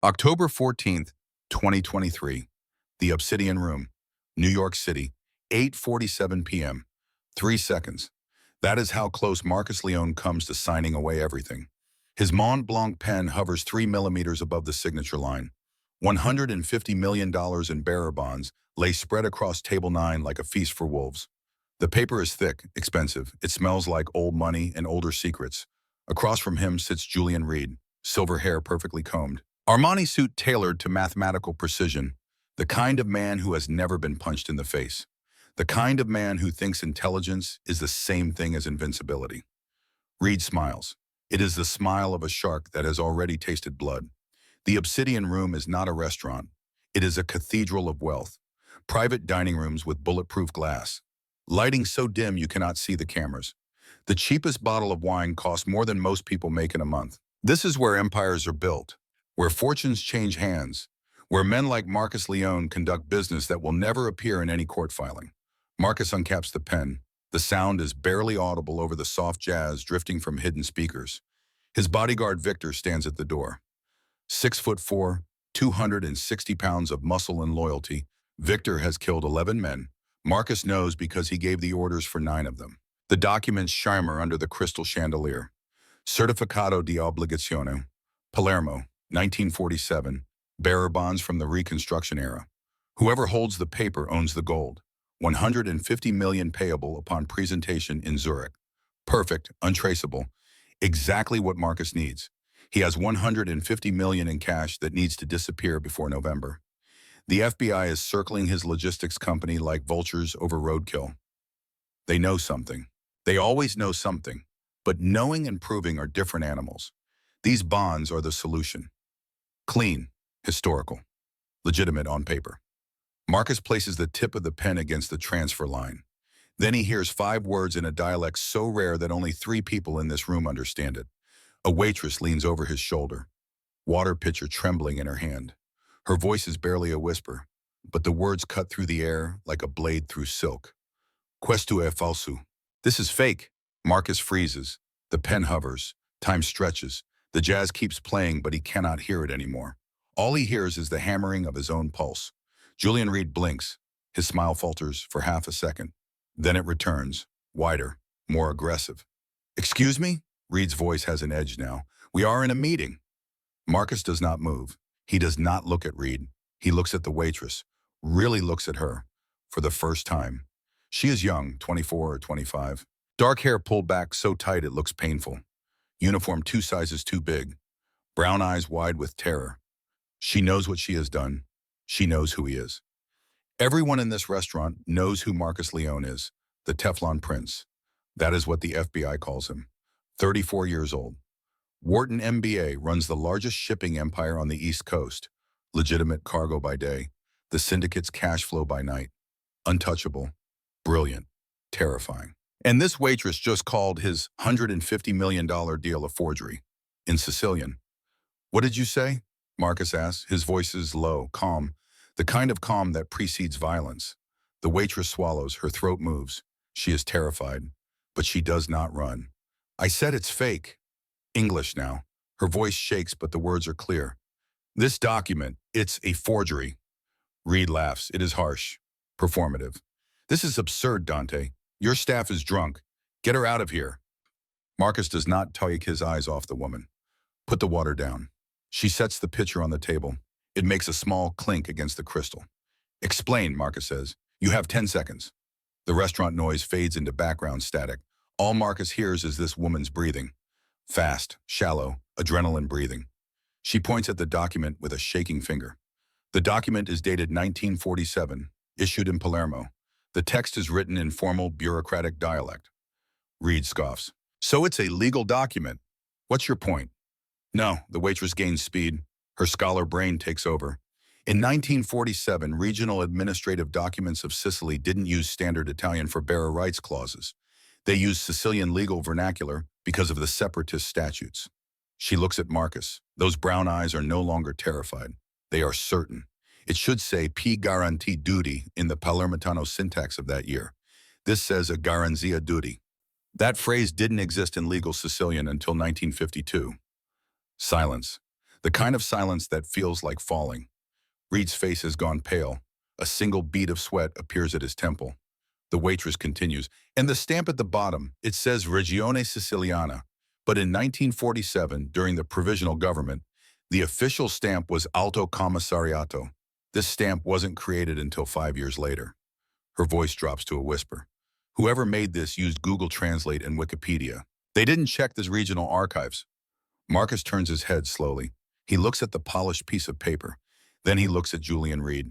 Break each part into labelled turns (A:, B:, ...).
A: October 14th, 2023. The Obsidian Room, New York City, 8:47 p.m. 3 seconds. That is how close Marcus Leone comes to signing away everything. His Mont Blanc pen hovers 3 millimeters above the signature line. $150 million in bearer bonds lay spread across table 9 like a feast for wolves. The paper is thick, expensive. It smells like old money and older secrets. Across from him sits Julian Reed, silver hair perfectly combed. Armani suit tailored to mathematical precision, the kind of man who has never been punched in the face. The kind of man who thinks intelligence is the same thing as invincibility. Reed smiles. It is the smile of a shark that has already tasted blood. The Obsidian Room is not a restaurant. It is a cathedral of wealth. Private dining rooms with bulletproof glass. Lighting so dim you cannot see the cameras. The cheapest bottle of wine costs more than most people make in a month. This is where empires are built, where fortunes change hands, where men like Marcus Leone conduct business that will never appear in any court filing. Marcus uncaps the pen. The sound is barely audible over the soft jazz drifting from hidden speakers. His bodyguard Victor stands at the door. 6'4", 260 pounds of muscle and loyalty, Victor has killed 11 men. Marcus knows because he gave the orders for 9 of them. The documents shimmer under the crystal chandelier. Certificado de Obligazione, Palermo, 1947, bearer bonds from the Reconstruction era. Whoever holds the paper owns the gold. 150 million payable upon presentation in Zurich. Perfect, untraceable, exactly what Marcus needs. He has 150 million in cash that needs to disappear before November. The FBI is circling his logistics company like vultures over roadkill. They know something. They always know something. But knowing and proving are different animals. These bonds are the solution. Clean, historical, legitimate on paper. Marcus places the tip of the pen against the transfer line. Then he hears 5 words in a dialect so rare that only 3 people in this room understand it. A waitress leans over his shoulder, water pitcher trembling in her hand. Her voice is barely a whisper, but the words cut through the air like a blade through silk. Questo è falso. This is fake. Marcus freezes. The pen hovers. Time stretches. The jazz keeps playing, but he cannot hear it anymore. All he hears is the hammering of his own pulse. Julian Reed blinks. His smile falters for half a second. Then it returns, wider, more aggressive. Excuse me? Reed's voice has an edge now. We are in a meeting. Marcus does not move. He does not look at Reed. He looks at the waitress, really looks at her, for the first time. She is young, 24 or 25. Dark hair pulled back so tight it looks painful. Uniform 2 sizes too big. Brown eyes wide with terror. She knows what she has done. She knows who he is. Everyone in this restaurant knows who Marcus Leone is, the Teflon Prince. That is what the FBI calls him. 34 years old. Wharton MBA runs the largest shipping empire on the East Coast. Legitimate cargo by day. The syndicate's cash flow by night. Untouchable. Brilliant. Terrifying. And this waitress just called his $150 million deal a forgery. In Sicilian. What did you say? Marcus asks. His voice is low, calm. The kind of calm that precedes violence. The waitress swallows. Her throat moves. She is terrified. But she does not run. I said it's fake. English now. Her voice shakes, but the words are clear. This document, it's a forgery. Reed laughs. It is harsh. Performative. This is absurd, Dante. Your staff is drunk. Get her out of here. Marcus does not take his eyes off the woman. Put the water down. She sets the pitcher on the table. It makes a small clink against the crystal. Explain, Marcus says. You have 10 seconds. The restaurant noise fades into background static. All Marcus hears is this woman's breathing. Fast, shallow, adrenaline breathing. She points at the document with a shaking finger. The document is dated 1947, issued in Palermo. The text is written in formal bureaucratic dialect. Reed scoffs. So it's a legal document. What's your point? No, the waitress gains speed. Her scholar brain takes over. In 1947, regional administrative documents of Sicily didn't use standard Italian for bearer rights clauses. They used Sicilian legal vernacular because of the separatist statutes. She looks at Marcus. Those brown eyes are no longer terrified. They are certain. It should say P guarantee duty in the Palermitano syntax of that year. This says a garanzia duty. That phrase didn't exist in legal Sicilian until 1952. Silence. The kind of silence that feels like falling. Reed's face has gone pale. A single bead of sweat appears at his temple. The waitress continues, and the stamp at the bottom, it says Regione Siciliana. But in 1947, during the provisional government, the official stamp was Alto Commissariato. This stamp wasn't created until 5 years later. Her voice drops to a whisper. Whoever made this used Google Translate and Wikipedia. They didn't check the regional archives. Marcus turns his head slowly. He looks at the polished piece of paper. Then he looks at Julian Reed.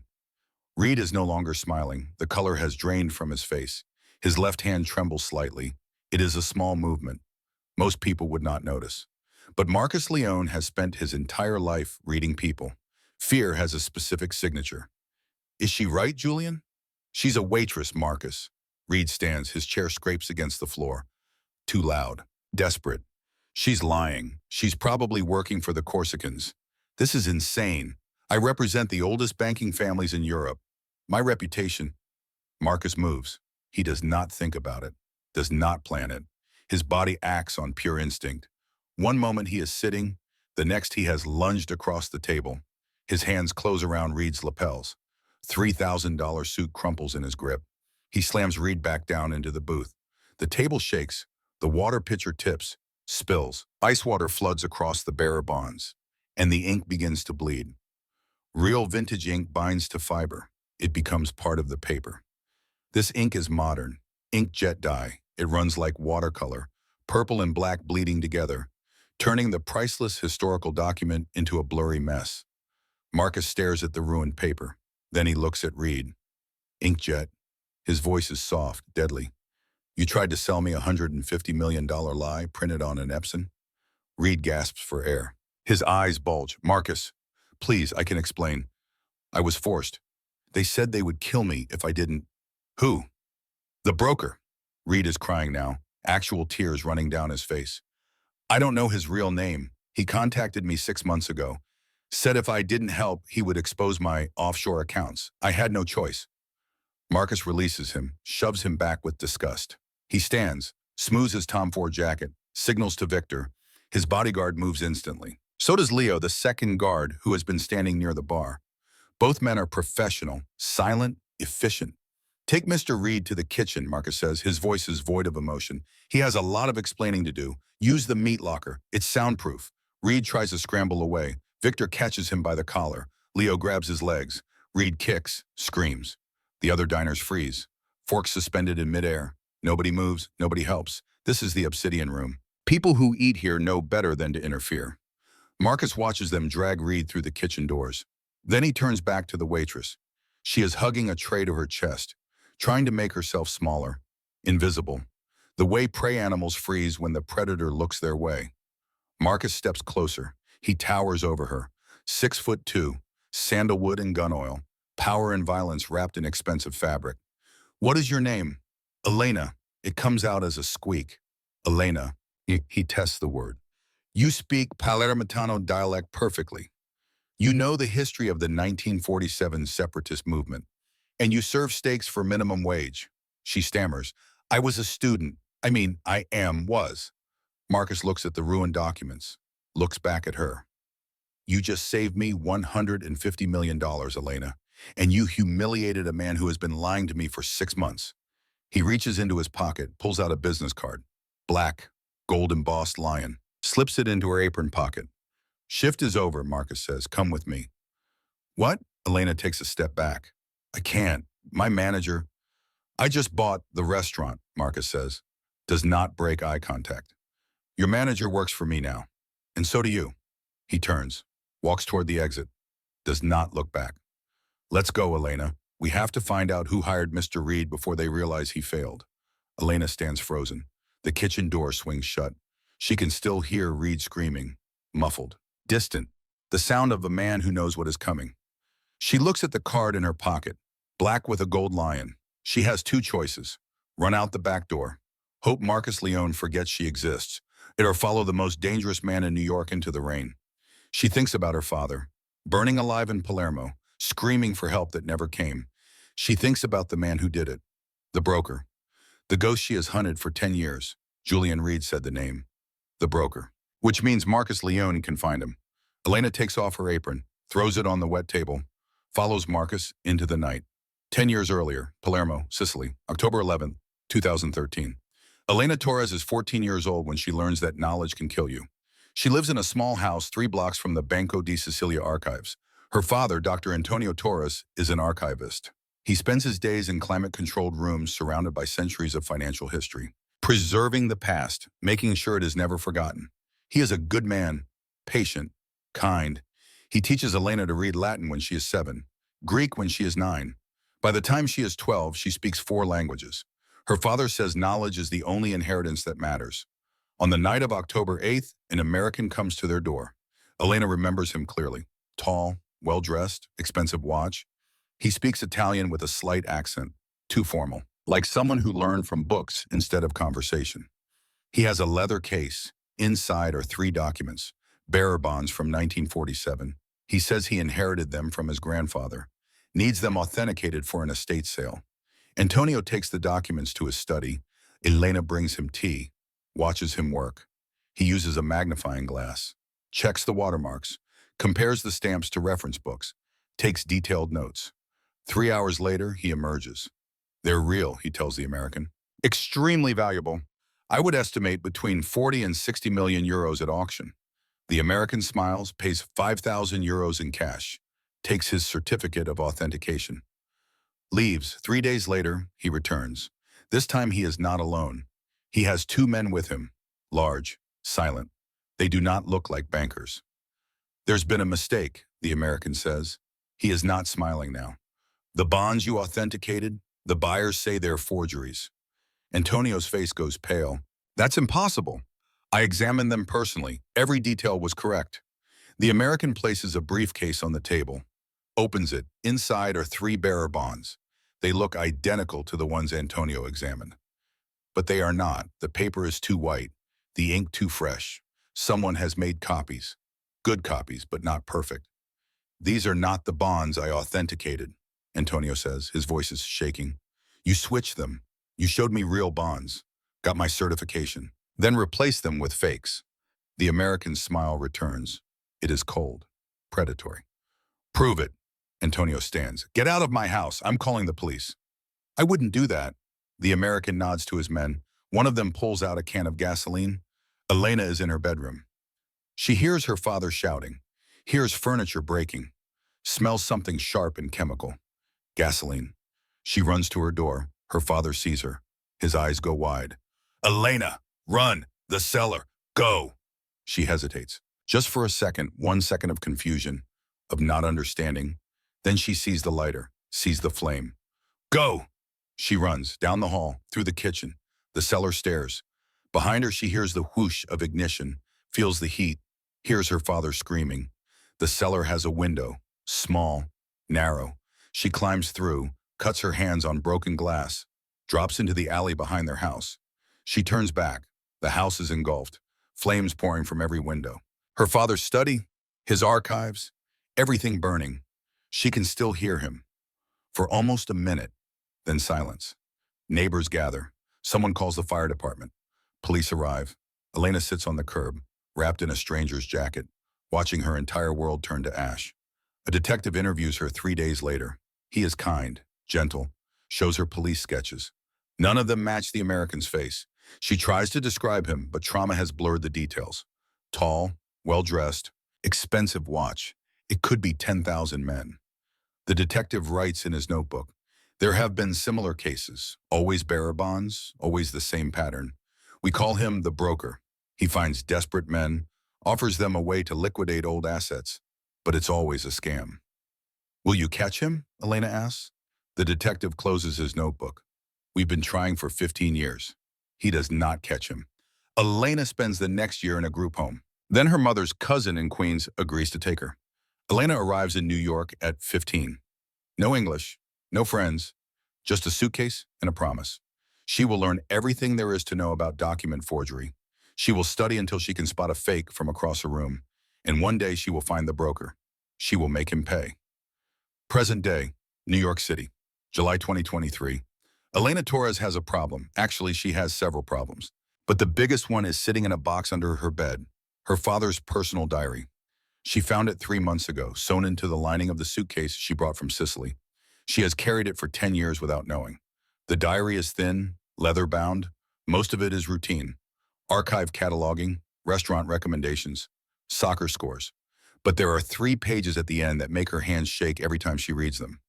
A: Reed is no longer smiling. The color has drained from his face. His left hand trembles slightly. It is a small movement. Most people would not notice. But Marcus Leone has spent his entire life reading people. Fear has a specific signature. Is she right, Julian? She's a waitress, Marcus. Reed stands. His chair scrapes against the floor. Too loud. Desperate. She's lying. She's probably working for the Corsicans. This is insane. I represent the oldest banking families in Europe. My reputation. Marcus moves. He does not think about it, does not plan it. His body acts on pure instinct. One moment he is sitting, the next he has lunged across the table. His hands close around Reed's lapels. $3,000 suit crumples in his grip. He slams Reed back down into the booth. The table shakes. The water pitcher tips, spills. Ice water floods across the bearer bonds, and the ink begins to bleed. Real vintage ink binds to fiber. It becomes part of the paper. This ink is modern. Inkjet dye. It runs like watercolor, purple and black bleeding together, turning the priceless historical document into a blurry mess. Marcus stares at the ruined paper. Then he looks at Reed. Inkjet. His voice is soft, deadly. You tried to sell me a $150 million lie printed on an Epson? Reed gasps for air. His eyes bulge. Marcus, please, I can explain. I was forced. They said they would kill me if I didn't. Who? The broker. Reed is crying now, actual tears running down his face. I don't know his real name. He contacted me 6 months ago. Said if I didn't help, he would expose my offshore accounts. I had no choice. Marcus releases him, shoves him back with disgust. He stands, smooths his Tom Ford jacket, signals to Victor. His bodyguard moves instantly. So does Leo, the second guard, who has been standing near the bar. Both men are professional, silent, efficient. Take Mr. Reed to the kitchen, Marcus says. His voice is void of emotion. He has a lot of explaining to do. Use the meat locker. It's soundproof. Reed tries to scramble away. Victor catches him by the collar. Leo grabs his legs. Reed kicks, screams. The other diners freeze. Forks suspended in midair. Nobody moves, nobody helps. This is the Obsidian Room. People who eat here know better than to interfere. Marcus watches them drag Reed through the kitchen doors. Then he turns back to the waitress. She is hugging a tray to her chest, trying to make herself smaller, invisible, the way prey animals freeze when the predator looks their way. Marcus steps closer. He towers over her. 6'2", sandalwood and gun oil, power and violence wrapped in expensive fabric. What is your name? Elena. It comes out as a squeak. Elena. He tests the word. You speak Palermitano dialect perfectly. You know the history of the 1947 separatist movement, and you serve steaks for minimum wage. She stammers. I was a student. Was. Marcus looks at the ruined documents, looks back at her. You just saved me $150 million, Elena, and you humiliated a man who has been lying to me for 6 months. He reaches into his pocket, pulls out a business card. Black, gold-embossed lion. Slips it into her apron pocket. Shift is over, Marcus says. Come with me. What? Elena takes a step back. I can't. My manager. I just bought the restaurant, Marcus says. Does not break eye contact. Your manager works for me now. And so do you. He turns, walks toward the exit. Does not look back. Let's go, Elena. We have to find out who hired Mr. Reed before they realize he failed. Elena stands frozen. The kitchen door swings shut. She can still hear Reed screaming, muffled, distant, the sound of a man who knows what is coming. She looks at the card in her pocket, black with a gold lion. She has 2 choices. Run out the back door. Hope Marcus Leone forgets she exists, or follow the most dangerous man in New York into the rain. She thinks about her father, burning alive in Palermo, screaming for help that never came. She thinks about the man who did it, the broker, the ghost she has hunted for 10 years. Julian Reed said the name, the broker, which means Marcus Leone can find him. Elena takes off her apron, throws it on the wet table, follows Marcus into the night. 10 years earlier, Palermo, Sicily, October 11th, 2013. Elena Torres is 14 years old when she learns that knowledge can kill you. She lives in a small house 3 blocks from the Banco di Sicilia archives. Her father, Dr. Antonio Torres, is an archivist. He spends his days in climate-controlled rooms surrounded by centuries of financial history, preserving the past, making sure it is never forgotten. He is a good man, patient, kind. He teaches Elena to read Latin when she is 7, Greek when she is 9. By the time she is 12, she speaks 4 languages. Her father says knowledge is the only inheritance that matters. On the night of October 8th, an American comes to their door. Elena remembers him clearly. Tall, well-dressed, expensive watch. He speaks Italian with a slight accent, too formal, like someone who learned from books instead of conversation. He has a leather case. Inside are 3 documents, bearer bonds from 1947. He says he inherited them from his grandfather, needs them authenticated for an estate sale. Antonio takes the documents to his study. Elena brings him tea, watches him work. He uses a magnifying glass, checks the watermarks, compares the stamps to reference books, takes detailed notes. 3 hours later, he emerges. They're real, he tells the American. Extremely valuable. I would estimate between 40 and 60 million euros at auction. The American smiles, pays 5,000 euros in cash, takes his certificate of authentication. Leaves. 3 days later, he returns. This time he is not alone. He has 2 men with him, large, silent. They do not look like bankers. There's been a mistake, the American says. He is not smiling now. The bonds you authenticated, the buyers say they're forgeries. Antonio's face goes pale. That's impossible. I examined them personally. Every detail was correct. The American places a briefcase on the table, opens it. Inside are 3 bearer bonds. They look identical to the ones Antonio examined. But they are not. The paper is too white, the ink too fresh. Someone has made copies. Good copies, but not perfect. These are not the bonds I authenticated, Antonio says, his voice is shaking. You switched them. You showed me real bonds, got my certification, then replaced them with fakes. The American's smile returns. It is cold, predatory. Prove it. Antonio stands. Get out of my house. I'm calling the police. I wouldn't do that. The American nods to his men. One of them pulls out a can of gasoline. Elena is in her bedroom. She hears her father shouting, hears furniture breaking, smells something sharp and chemical. Gasoline. She runs to her door. Her father sees her. His eyes go wide. Elena, run! The cellar! Go! She hesitates. Just for a second, 1 second of confusion, of not understanding. Then she sees the lighter, sees the flame. Go! She runs, down the hall, through the kitchen, the cellar stairs. Behind her she hears the whoosh of ignition, feels the heat, hears her father screaming. The cellar has a window, small, narrow. She climbs through, cuts her hands on broken glass, drops into the alley behind their house. She turns back. The house is engulfed, flames pouring from every window. Her father's study, his archives, everything burning. She can still hear him. For almost a minute, then silence. Neighbors gather. Someone calls the fire department. Police arrive. Elena sits on the curb, wrapped in a stranger's jacket, watching her entire world turn to ash. A detective interviews her 3 days later. He is kind, gentle, shows her police sketches. None of them match the American's face. She tries to describe him, but trauma has blurred the details. Tall, well-dressed, expensive watch. It could be 10,000 men. The detective writes in his notebook, there have been similar cases, always bearer bonds, always the same pattern. We call him the broker. He finds desperate men, offers them a way to liquidate old assets, but it's always a scam. Will you catch him? Elena asks. The detective closes his notebook. We've been trying for 15 years. He does not catch him. Elena spends the next year in a group home. Then her mother's cousin in Queens agrees to take her. Elena arrives in New York at 15. No English, no friends, just a suitcase and a promise. She will learn everything there is to know about document forgery. She will study until she can spot a fake from across a room. And one day she will find the broker. She will make him pay. Present day, New York City, July 2023. Elena Torres has a problem. Actually, she has several problems. But the biggest one is sitting in a box under her bed, her father's personal diary. She found it 3 months ago, sewn into the lining of the suitcase she brought from Sicily. She has carried it for 10 years without knowing. The diary is thin, leather-bound. Most of it is routine. Archive cataloging, restaurant recommendations, soccer scores. But there are 3 pages at the end that make her hands shake every time she reads them.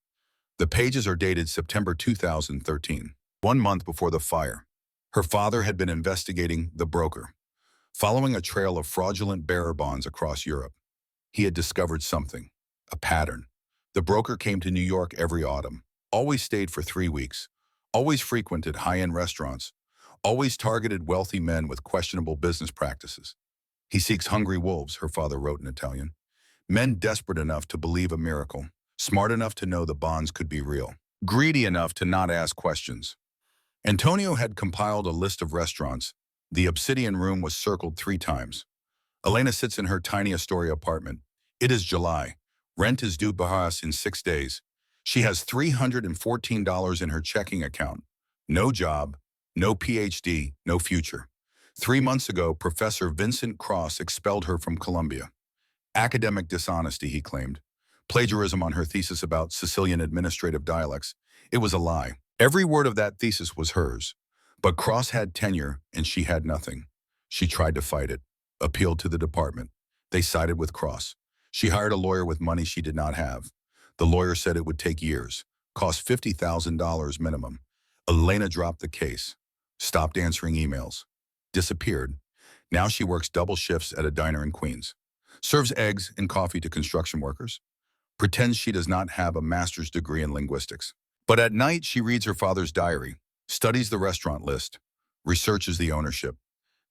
A: The pages are dated September 2013, 1 month before the fire. Her father had been investigating the broker, following a trail of fraudulent bearer bonds across Europe. He had discovered something, a pattern. The broker came to New York every autumn, always stayed for 3 weeks, always frequented high-end restaurants, always targeted wealthy men with questionable business practices. He seeks hungry wolves, her father wrote in Italian. Men desperate enough to believe a miracle, smart enough to know the bonds could be real, greedy enough to not ask questions. Antonio had compiled a list of restaurants. The Obsidian Room was circled 3 times. Elena sits in her tiny Astoria apartment. It is July. Rent is due Bajas in 6 days. She has $314 in her checking account. No job, no PhD, no future. 3 months ago, Professor Vincent Cross expelled her from Columbia. Academic dishonesty, he claimed. Plagiarism on her thesis about Sicilian administrative dialects. It was a lie. Every word of that thesis was hers. But Cross had tenure, and she had nothing. She tried to fight it, appealed to the department. They sided with Cross. She hired a lawyer with money she did not have. The lawyer said it would take years, cost $50,000 minimum. Elena dropped the case, stopped answering emails, disappeared. Now she works double shifts at a diner in Queens, serves eggs and coffee to construction workers, pretends she does not have a master's degree in linguistics. But at night, she reads her father's diary, studies the restaurant list, researches the ownership.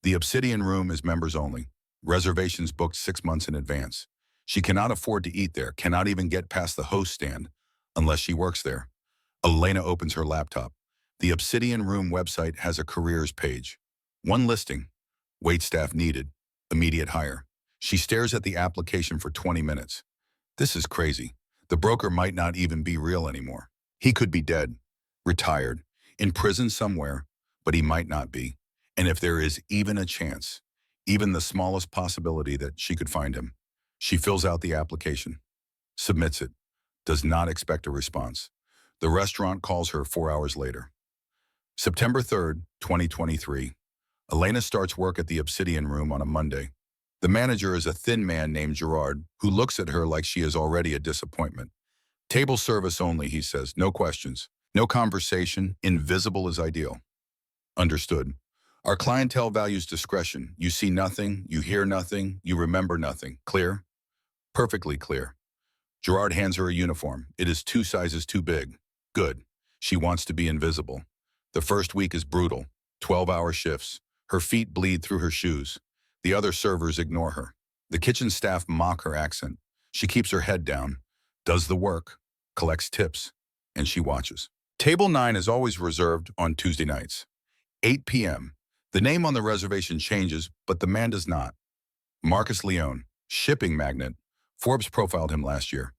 A: The Obsidian Room is members only. Reservations booked 6 months in advance. She cannot afford to eat there, cannot even get past the host stand unless she works there. Elena opens her laptop. The Obsidian Room website has a careers page. One listing, waitstaff needed, immediate hire. She stares at the application for 20 minutes. This is crazy. The broker might not even be real anymore. He could be dead, retired, in prison somewhere, but he might not be. And if there is even a chance, even the smallest possibility that she could find him, she fills out the application, submits it, does not expect a response. The restaurant calls her 4 hours later. September 3rd, 2023. Elena starts work at the Obsidian Room on a Monday. The manager is a thin man named Gerard, who looks at her like she is already a disappointment. Table service only, he says, no questions, no conversation, invisible is ideal. Understood. Our clientele values discretion. You see nothing, you hear nothing, you remember nothing. Clear? Perfectly clear. Gerard hands her a uniform. It is 2 sizes too big. Good. She wants to be invisible. The first week is brutal. 12-hour shifts. Her feet bleed through her shoes. The other servers ignore her. The kitchen staff mock her accent. She keeps her head down, does the work, collects tips, and she watches. Table 9 is always reserved on Tuesday nights. 8 p.m. The name on the reservation changes, but the man does not. Marcus Leone, shipping magnate. Forbes profiled him last year.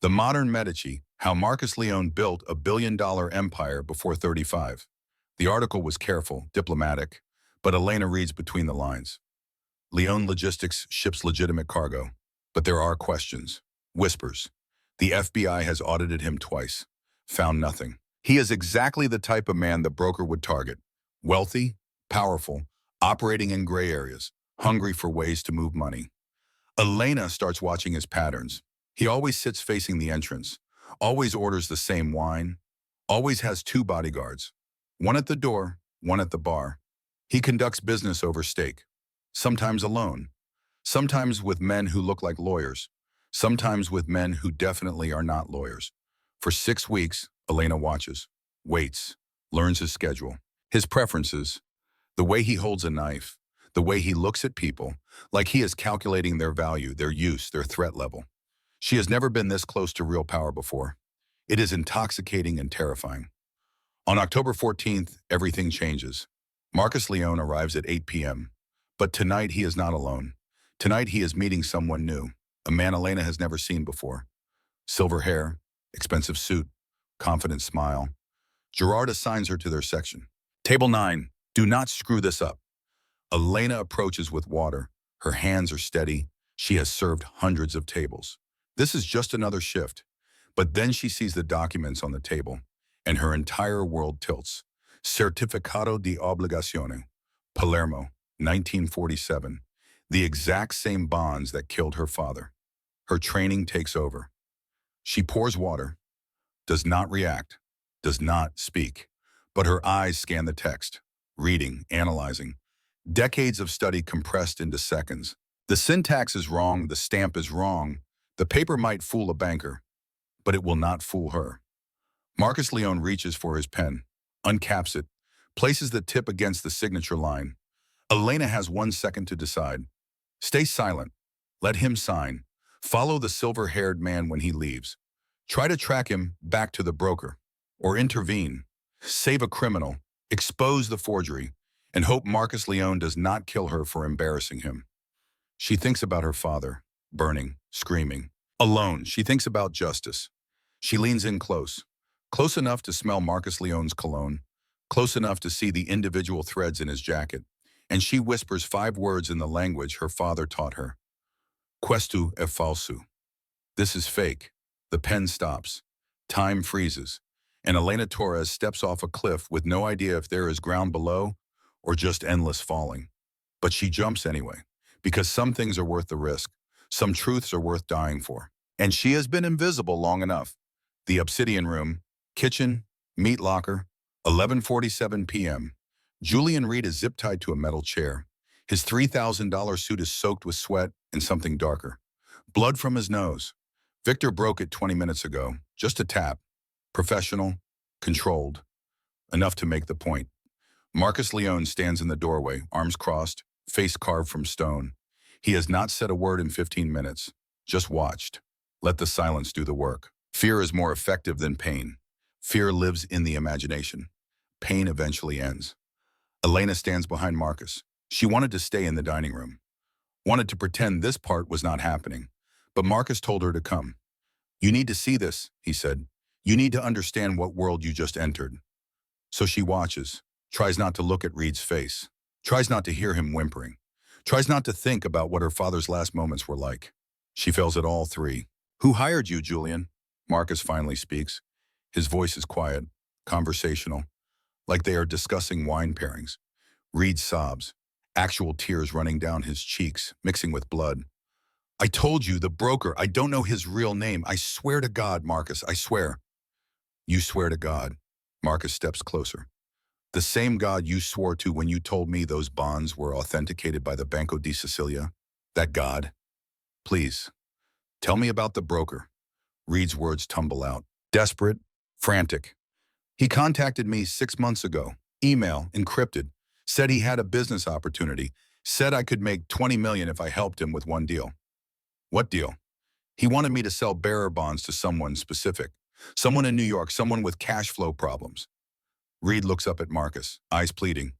A: The Modern Medici, how Marcus Leone built a billion-dollar empire before 35. The article was careful, diplomatic, but Elena reads between the lines. Leone Logistics ships legitimate cargo, but there are questions, whispers. The FBI has audited him twice, found nothing. He is exactly the type of man the broker would target. Wealthy, powerful, operating in gray areas, hungry for ways to move money. Elena starts watching his patterns. He always sits facing the entrance, always orders the same wine, always has 2 bodyguards, one at the door, one at the bar. He conducts business over steak, sometimes alone, sometimes with men who look like lawyers, sometimes with men who definitely are not lawyers. For 6 weeks, Elena watches, waits, learns his schedule, his preferences, the way he holds a knife, the way he looks at people, like he is calculating their value, their use, their threat level. She has never been this close to real power before. It is intoxicating and terrifying. On October 14th, everything changes. Marcus Leone arrives at 8 p.m. But tonight he is not alone. Tonight he is meeting someone new, a man Elena has never seen before. Silver hair, expensive suit, confident smile. Gerard assigns her to their section. Table 9, do not screw this up. Elena approaches with water. Her hands are steady, She has served hundreds of tables. This is just another shift. But then she sees the documents on the table, and her entire world tilts. Certificado de Obligación, Palermo, 1947. The exact same bonds that killed her father. Her training takes over. She pours water, does not react, does not speak, but her eyes scan the text, reading, analyzing. Decades of study compressed into seconds. The syntax is wrong, the stamp is wrong. The paper might fool a banker, but it will not fool her. Marcus Leone reaches for his pen, uncaps it, places the tip against the signature line. Elena has 1 second to decide. Stay silent. Let him sign. Follow the silver-haired man when he leaves. Try to track him back to the broker. Or intervene. Save a criminal. Expose the forgery. And hope Marcus Leone does not kill her for embarrassing him. She thinks about her father, burning, screaming. Alone, she thinks about justice. She leans in close. Close enough to smell Marcus Leone's cologne. Close enough to see the individual threads in his jacket. And she whispers 5 words in the language her father taught her. Questo è falso. This is fake. The pen stops. Time freezes. And Elena Torres steps off a cliff with no idea if there is ground below or just endless falling. But she jumps anyway, because some things are worth the risk. Some truths are worth dying for. And she has been invisible long enough. The Obsidian Room, kitchen, meat locker, 11:47 p.m. Julian Reed is zip-tied to a metal chair. His $3,000 suit is soaked with sweat and something darker. Blood from his nose. Victor broke it 20 minutes ago. Just a tap. Professional, controlled. Enough to make the point. Marcus Leone stands in the doorway, arms crossed, face carved from stone. He has not said a word in 15 minutes. Just watched. Let the silence do the work. Fear is more effective than pain. Fear lives in the imagination. Pain eventually ends. Elena stands behind Marcus. She wanted to stay in the dining room. Wanted to pretend this part was not happening. But Marcus told her to come. You need to see this, he said. You need to understand what world you just entered. So she watches, tries not to look at Reed's face, tries not to hear him whimpering, tries not to think about what her father's last moments were like. She fails at all 3. Who hired you, Julian? Marcus finally speaks. His voice is quiet, conversational, like they are discussing wine pairings. Reed sobs, actual tears running down his cheeks, mixing with blood. I told you, the broker, I don't know his real name. I swear to God, Marcus, I swear. You swear to God. Marcus steps closer. The same God you swore to when you told me those bonds were authenticated by the Banco di Sicilia. That God. Please, tell me about the broker. Reed's words tumble out. Desperate, frantic. He contacted me 6 months ago. Email, encrypted. Said he had a business opportunity. Said I could make $20 million if I helped him with one deal. What deal? He wanted me to sell bearer bonds to someone specific. Someone in New York, someone with cash flow problems. Reed looks up at Marcus, eyes pleading.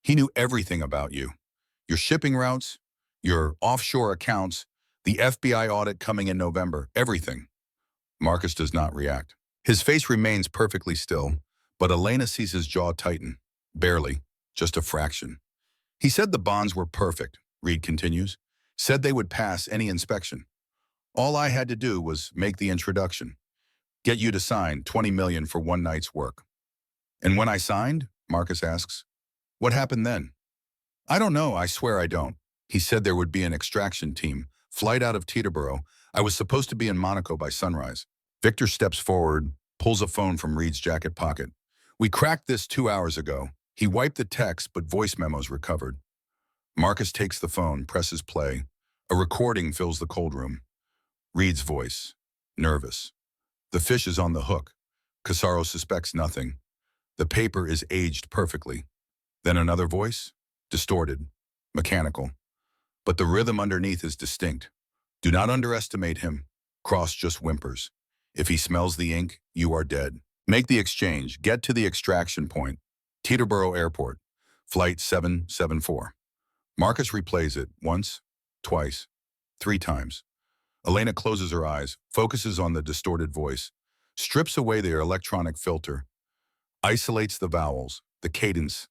A: He knew everything about you. Your shipping routes, your offshore accounts, the FBI audit coming in November, everything. Marcus does not react. His face remains perfectly still, but Elena sees his jaw tighten. Barely, just a fraction. He said the bonds were perfect, Reed continues. Said they would pass any inspection. All I had to do was make the introduction. Get you to sign $20 million for one night's work. And when I signed, Marcus asks, what happened then? I don't know, I swear I don't. He said there would be an extraction team, flight out of Teterboro. I was supposed to be in Monaco by sunrise. Victor steps forward, pulls a phone from Reed's jacket pocket. We cracked this 2 hours ago. He wiped the text, but voice memos recovered. Marcus takes the phone, presses play. A recording fills the cold room. Reed's voice, nervous. The fish is on the hook. Casaro suspects nothing. The paper is aged perfectly. Then another voice, distorted, mechanical. But the rhythm underneath is distinct. Do not underestimate him. Cross just whimpers. If he smells the ink, you are dead. Make the exchange. Get to the extraction point. Teterboro Airport. Flight 774. Marcus replays it once, twice, 3 times. Elena closes her eyes, focuses on the distorted voice, strips away their electronic filter, isolates the vowels, the cadence,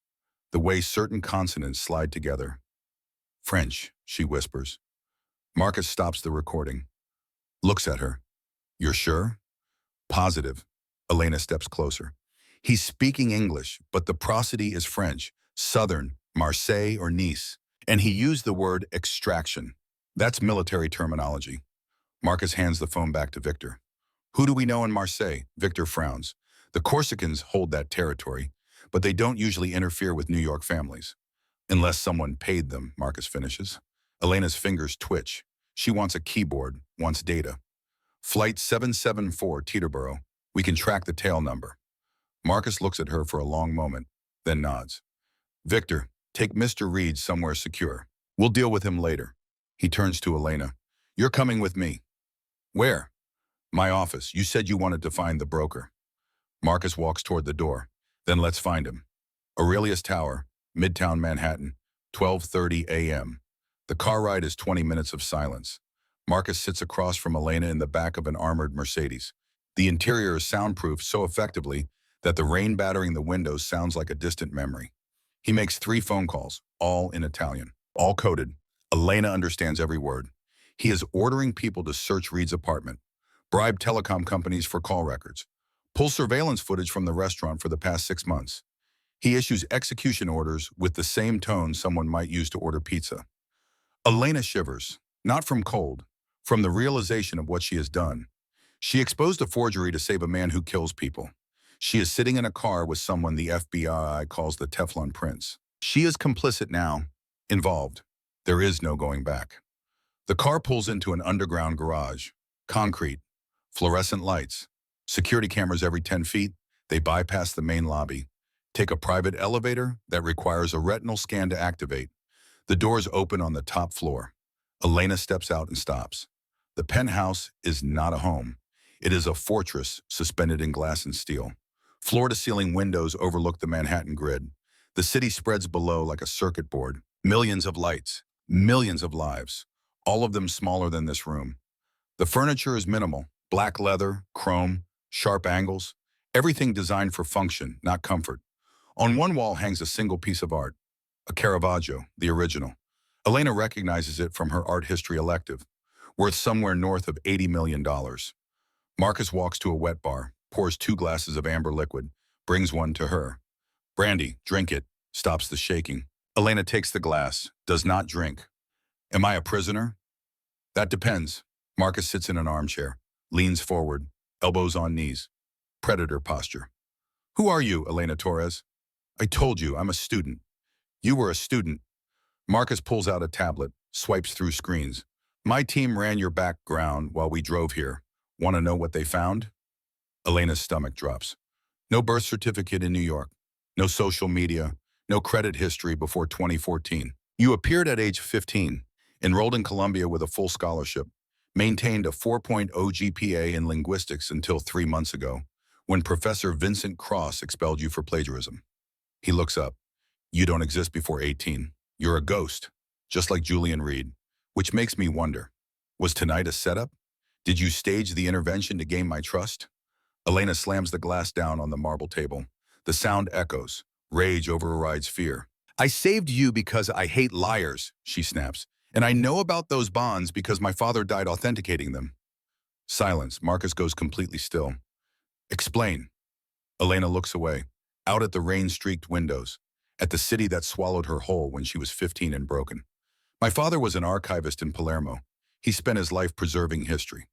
A: the way certain consonants slide together. French, she whispers. Marcus stops the recording, looks at her. You're sure? Positive. Elena steps closer. He's speaking English, but the prosody is French, Southern, Marseille or Nice. And he used the word extraction. That's military terminology. Marcus hands the phone back to Victor. Who do we know in Marseille? Victor frowns. The Corsicans hold that territory, but they don't usually interfere with New York families. Unless someone paid them, Marcus finishes. Elena's fingers twitch. She wants a keyboard, wants data. Flight 774, Teterboro. We can track the tail number. Marcus looks at her for a long moment, then nods. Victor, take Mr. Reed somewhere secure. We'll deal with him later. He turns to Elena. You're coming with me. Where? My office. You said you wanted to find the broker. Marcus walks toward the door. Then let's find him. Aurelius Tower, Midtown Manhattan, 12:30 a.m. The car ride is 20 minutes of silence. Marcus sits across from Elena in the back of an armored Mercedes. The interior is soundproofed so effectively that the rain battering the windows sounds like a distant memory. He makes 3 phone calls, all in Italian, all coded. Elena understands every word. He is ordering people to search Reed's apartment, bribe telecom companies for call records, pull surveillance footage from the restaurant for the past 6 months. He issues execution orders with the same tone someone might use to order pizza. Elena shivers, not from cold, from the realization of what she has done. She exposed a forgery to save a man who kills people. She is sitting in a car with someone the FBI calls the Teflon Prince. She is complicit now, involved. There is no going back. The car pulls into an underground garage. Concrete, fluorescent lights, security cameras every 10 feet. They bypass the main lobby. Take a private elevator that requires a retinal scan to activate. The doors open on the top floor. Elena steps out and stops. The penthouse is not a home. It is a fortress suspended in glass and steel. Floor-to-ceiling windows overlook the Manhattan grid. The city spreads below like a circuit board. Millions of lights, millions of lives, all of them smaller than this room. The furniture is minimal. Black leather, chrome, sharp angles. Everything designed for function, not comfort. On one wall hangs a single piece of art, a Caravaggio, the original. Elena recognizes it from her art history elective, worth somewhere north of $80 million. Marcus walks to a wet bar, pours 2 glasses of amber liquid, brings one to her. Brandy, drink it, stops the shaking. Elena takes the glass, does not drink. Am I a prisoner? That depends. Marcus sits in an armchair, leans forward, elbows on knees. Predator posture. Who are you, Elena Torres? I told you, I'm a student. You were a student. Marcus pulls out a tablet, swipes through screens. My team ran your background while we drove here. Want to know what they found? Elena's stomach drops. No birth certificate in New York. No social media. No credit history before 2014. You appeared at age 15, enrolled in Columbia with a full scholarship, maintained a 4.0 GPA in linguistics until 3 months ago, when Professor Vincent Cross expelled you for plagiarism. He looks up. You don't exist before 18. You're a ghost, just like Julian Reed, which makes me wonder, was tonight a setup? Did you stage the intervention to gain my trust? Elena slams the glass down on the marble table. The sound echoes. Rage overrides fear. I saved you because I hate liars, she snaps. And I know about those bonds because my father died authenticating them. Silence. Marcus goes completely still. Explain. Elena looks away, out at the rain-streaked windows, at the city that swallowed her whole when she was 15 and broken. My father was an archivist in Palermo. He spent his life preserving history.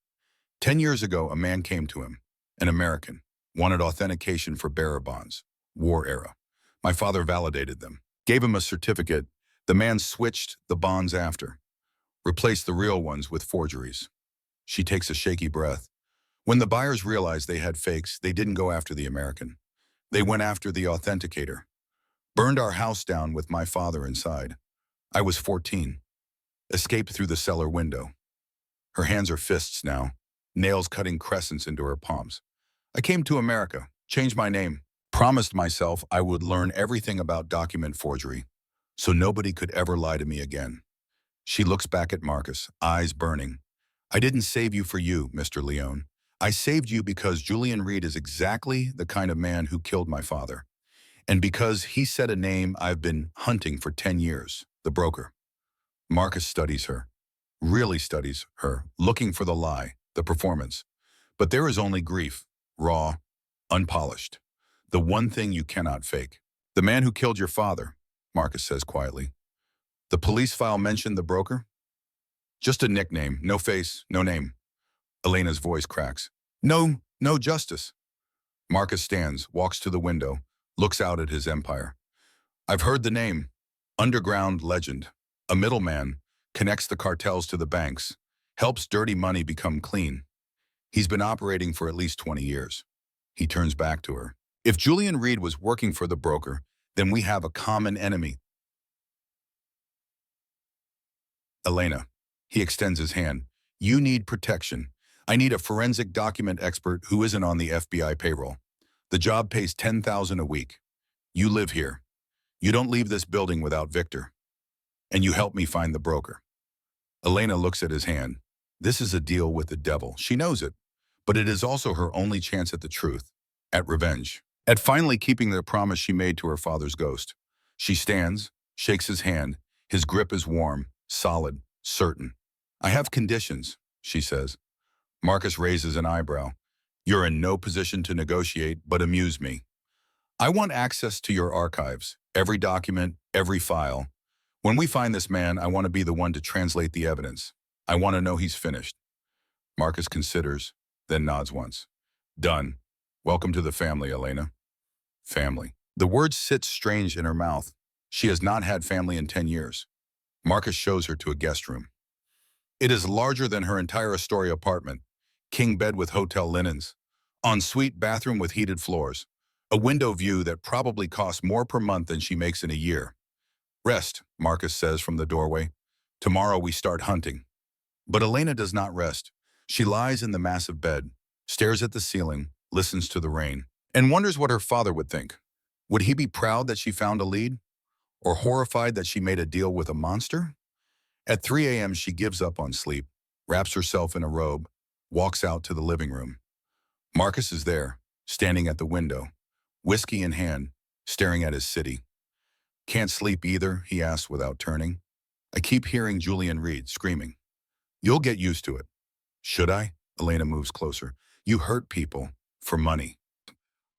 A: 10 years ago, a man came to him, an American, wanted authentication for bearer bonds, war era. My father validated them, gave him a certificate. The man switched the bonds after, replaced the real ones with forgeries. She takes a shaky breath. When the buyers realized they had fakes, they didn't go after the American. They went after the authenticator. Burned our house down with my father inside. I was 14. Escaped through the cellar window. Her hands are fists now, nails cutting crescents into her palms. I came to America, changed my name, promised myself I would learn everything about document forgery, so nobody could ever lie to me again. She looks back at Marcus, eyes burning. I didn't save you for you, Mr. Leone. I saved you because Julian Reed is exactly the kind of man who killed my father. And because he said a name I've been hunting for 10 years, the broker. Marcus studies her. really studies her, looking for the lie, the performance. But there is only grief, raw, unpolished. The one thing you cannot fake. The man who killed your father, Marcus says quietly. The police file mentioned the broker? Just a nickname, no face, no name. Elena's voice cracks. No justice. Marcus stands, walks to the window, looks out at his empire. I've heard the name. Underground legend. A middleman, connects the cartels to the banks, helps dirty money become clean. He's been operating for at least 20 years. He turns back to her. If Julian Reed was working for the broker, then we have a common enemy. Elena. He extends his hand. You need protection. I need a forensic document expert who isn't on the FBI payroll. The job pays $10,000 a week. You live here. You don't leave this building without Victor. And you help me find the broker. Elena looks at his hand. This is a deal with the devil. She knows it. But it is also her only chance at the truth, at revenge, at finally keeping the promise she made to her father's ghost. She stands, shakes his hand. His grip is warm, solid, certain. I have conditions, she says. Marcus raises an eyebrow. You're in no position to negotiate, but amuse me. I want access to your archives, every document, every file. When we find this man, I want to be the one to translate the evidence. I want to know he's finished. Marcus considers, then nods once. Done. Welcome to the family, Elena. Family. The word sits strange in her mouth. She has not had family in 10 years. Marcus shows her to a guest room. It is larger than her entire Astoria apartment. King bed with hotel linens. Ensuite bathroom with heated floors. A window view that probably costs more per month than she makes in a year. Rest, Marcus says from the doorway. Tomorrow we start hunting. But Elena does not rest. She lies in the massive bed, stares at the ceiling, listens to the rain, and wonders what her father would think. Would he be proud that she found a lead? Or horrified that she made a deal with a monster? At 3 a.m. she gives up on sleep, wraps herself in a robe, walks out to the living room. Marcus is there, standing at the window, whiskey in hand, staring at his city. Can't sleep either, he asks without turning. I keep hearing Julian Reed screaming. You'll get used to it. Should I? Elena moves closer. You hurt people for money.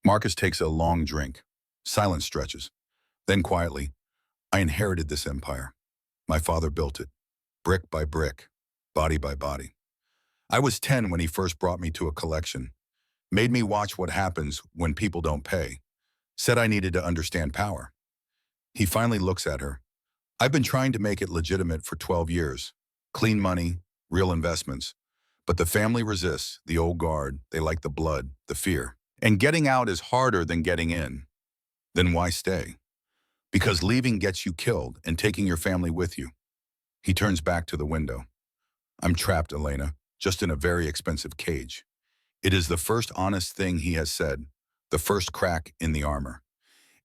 A: Marcus takes a long drink. Silence stretches. Then quietly, I inherited this empire. My father built it, brick by brick, body by body. I was 10 when he first brought me to a collection, made me watch what happens when people don't pay, said I needed to understand power. He finally looks at her. I've been trying to make it legitimate for 12 years. Clean money, real investments. But the family resists, the old guard. They like the blood, the fear. And getting out is harder than getting in. Then why stay? Because leaving gets you killed and taking your family with you. He turns back to the window. I'm trapped, Elena, just in a very expensive cage. It is the first honest thing he has said, the first crack in the armor.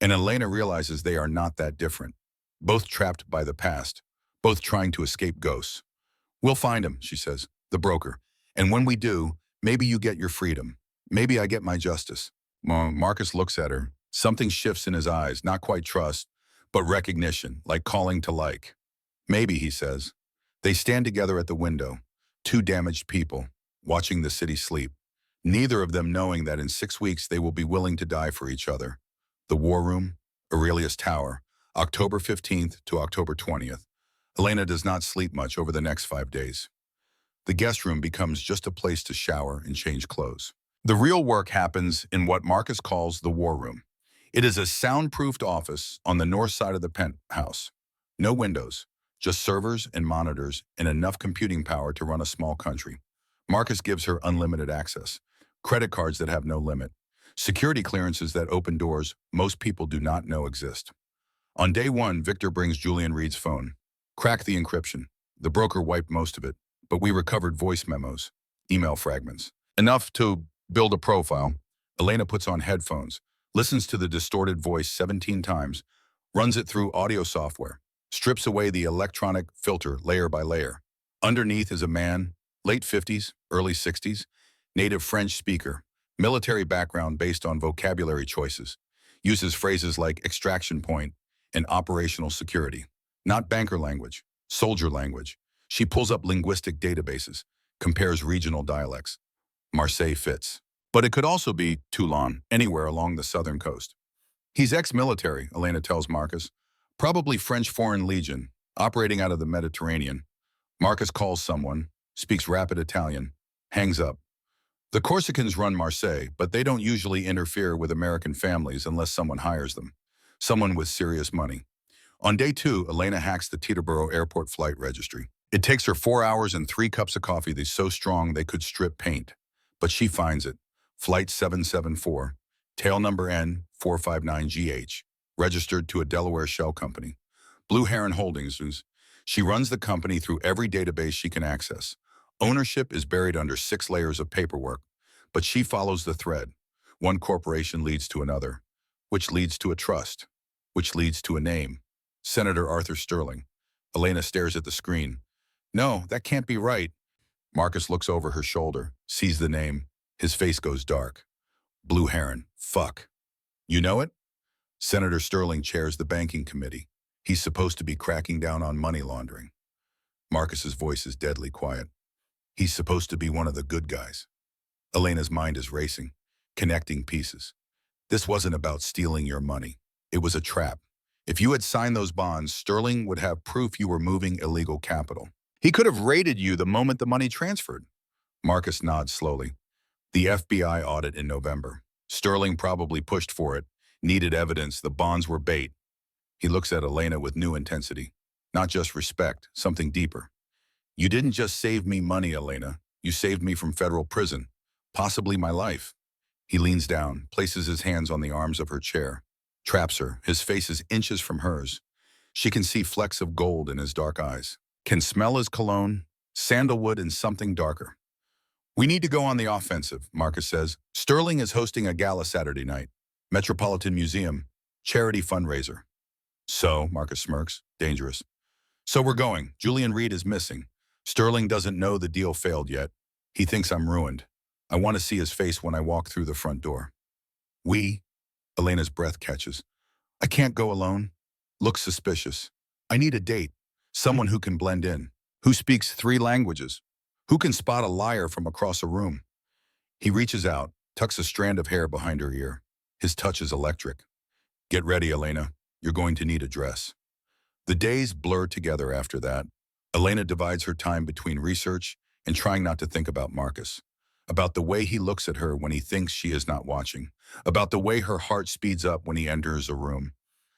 A: And Elena realizes they are not that different. Both trapped by the past, both trying to escape ghosts. We'll find him, she says, the broker. And when we do, maybe you get your freedom. Maybe I get my justice. Marcus looks at her. Something shifts in his eyes, not quite trust, but recognition, like calling to like. Maybe, he says. They stand together at the window, two damaged people, watching the city sleep, neither of them knowing that in 6 weeks they will be willing to die for each other. The War Room, Aurelius Tower, October 15th to October 20th. Elena does not sleep much over the next 5 days. The guest room becomes just a place to shower and change clothes. The real work happens in what Marcus calls the War Room. It is a soundproofed office on the north side of the penthouse. No windows, just servers and monitors and enough computing power to run a small country. Marcus gives her unlimited access, credit cards that have no limit, security clearances that open doors most people do not know exist. On day 1, Victor brings Julian Reed's phone. Cracked the encryption. The broker wiped most of it, but we recovered voice memos, email fragments. Enough to build a profile. Elena puts on headphones, listens to the distorted voice 17 times, runs it through audio software, strips away the electronic filter layer by layer. Underneath is a man, late 50s, early 60s, native French speaker, military background based on vocabulary choices, uses phrases like extraction point and operational security. Not banker language, soldier language. She pulls up linguistic databases, compares regional dialects. Marseille fits. But it could also be Toulon, anywhere along the southern coast. He's ex-military, Elena tells Marcus. Probably French Foreign Legion, operating out of the Mediterranean. Marcus calls someone, speaks rapid Italian, hangs up. The Corsicans run Marseille, but they don't usually interfere with American families unless someone hires them. Someone with serious money. On day 2, Elena hacks the Teterboro airport flight registry. It takes her 4 hours and 3 cups of coffee that's so strong they could strip paint. But she finds it. Flight 774, tail number N459GH, registered to a Delaware shell company. Blue Heron Holdings. She runs the company through every database she can access. Ownership is buried under 6 layers of paperwork, but she follows the thread. One corporation leads to another, which leads to a trust, which leads to a name. Senator Arthur Sterling. Elena stares at the screen. No, that can't be right. Marcus looks over her shoulder, sees the name. His face goes dark. Blue Heron. Fuck. You know it? Senator Sterling chairs the banking committee. He's supposed to be cracking down on money laundering. Marcus's voice is deadly quiet. He's supposed to be one of the good guys. Elena's mind is racing, connecting pieces. This wasn't about stealing your money. It was a trap. If you had signed those bonds, Sterling would have proof you were moving illegal capital. He could have raided you the moment the money transferred. Marcus nods slowly. The FBI audit in November. Sterling probably pushed for it, needed evidence, the bonds were bait. He looks at Elena with new intensity. Not just respect, something deeper. You didn't just save me money, Elena. You saved me from federal prison, possibly my life. He leans down, places his hands on the arms of her chair, traps her, his face is inches from hers. She can see flecks of gold in his dark eyes, can smell his cologne, sandalwood and something darker. We need to go on the offensive, Marcus says. Sterling is hosting a gala Saturday night. Metropolitan Museum, charity fundraiser. So, Marcus smirks, dangerous. So we're going. Julian Reed is missing. Sterling doesn't know the deal failed yet. He thinks I'm ruined. I want to see his face when I walk through the front door. Elena's breath catches. I can't go alone. Looks suspicious. I need a date. Someone who can blend in. Who speaks 3 languages. Who can spot a liar from across a room. He reaches out, tucks a strand of hair behind her ear. His touch is electric. Get ready, Elena. You're going to need a dress. The days blur together after that. Elena divides her time between research and trying not to think about Marcus. About the way he looks at her when he thinks she is not watching. About the way her heart speeds up when he enters a room.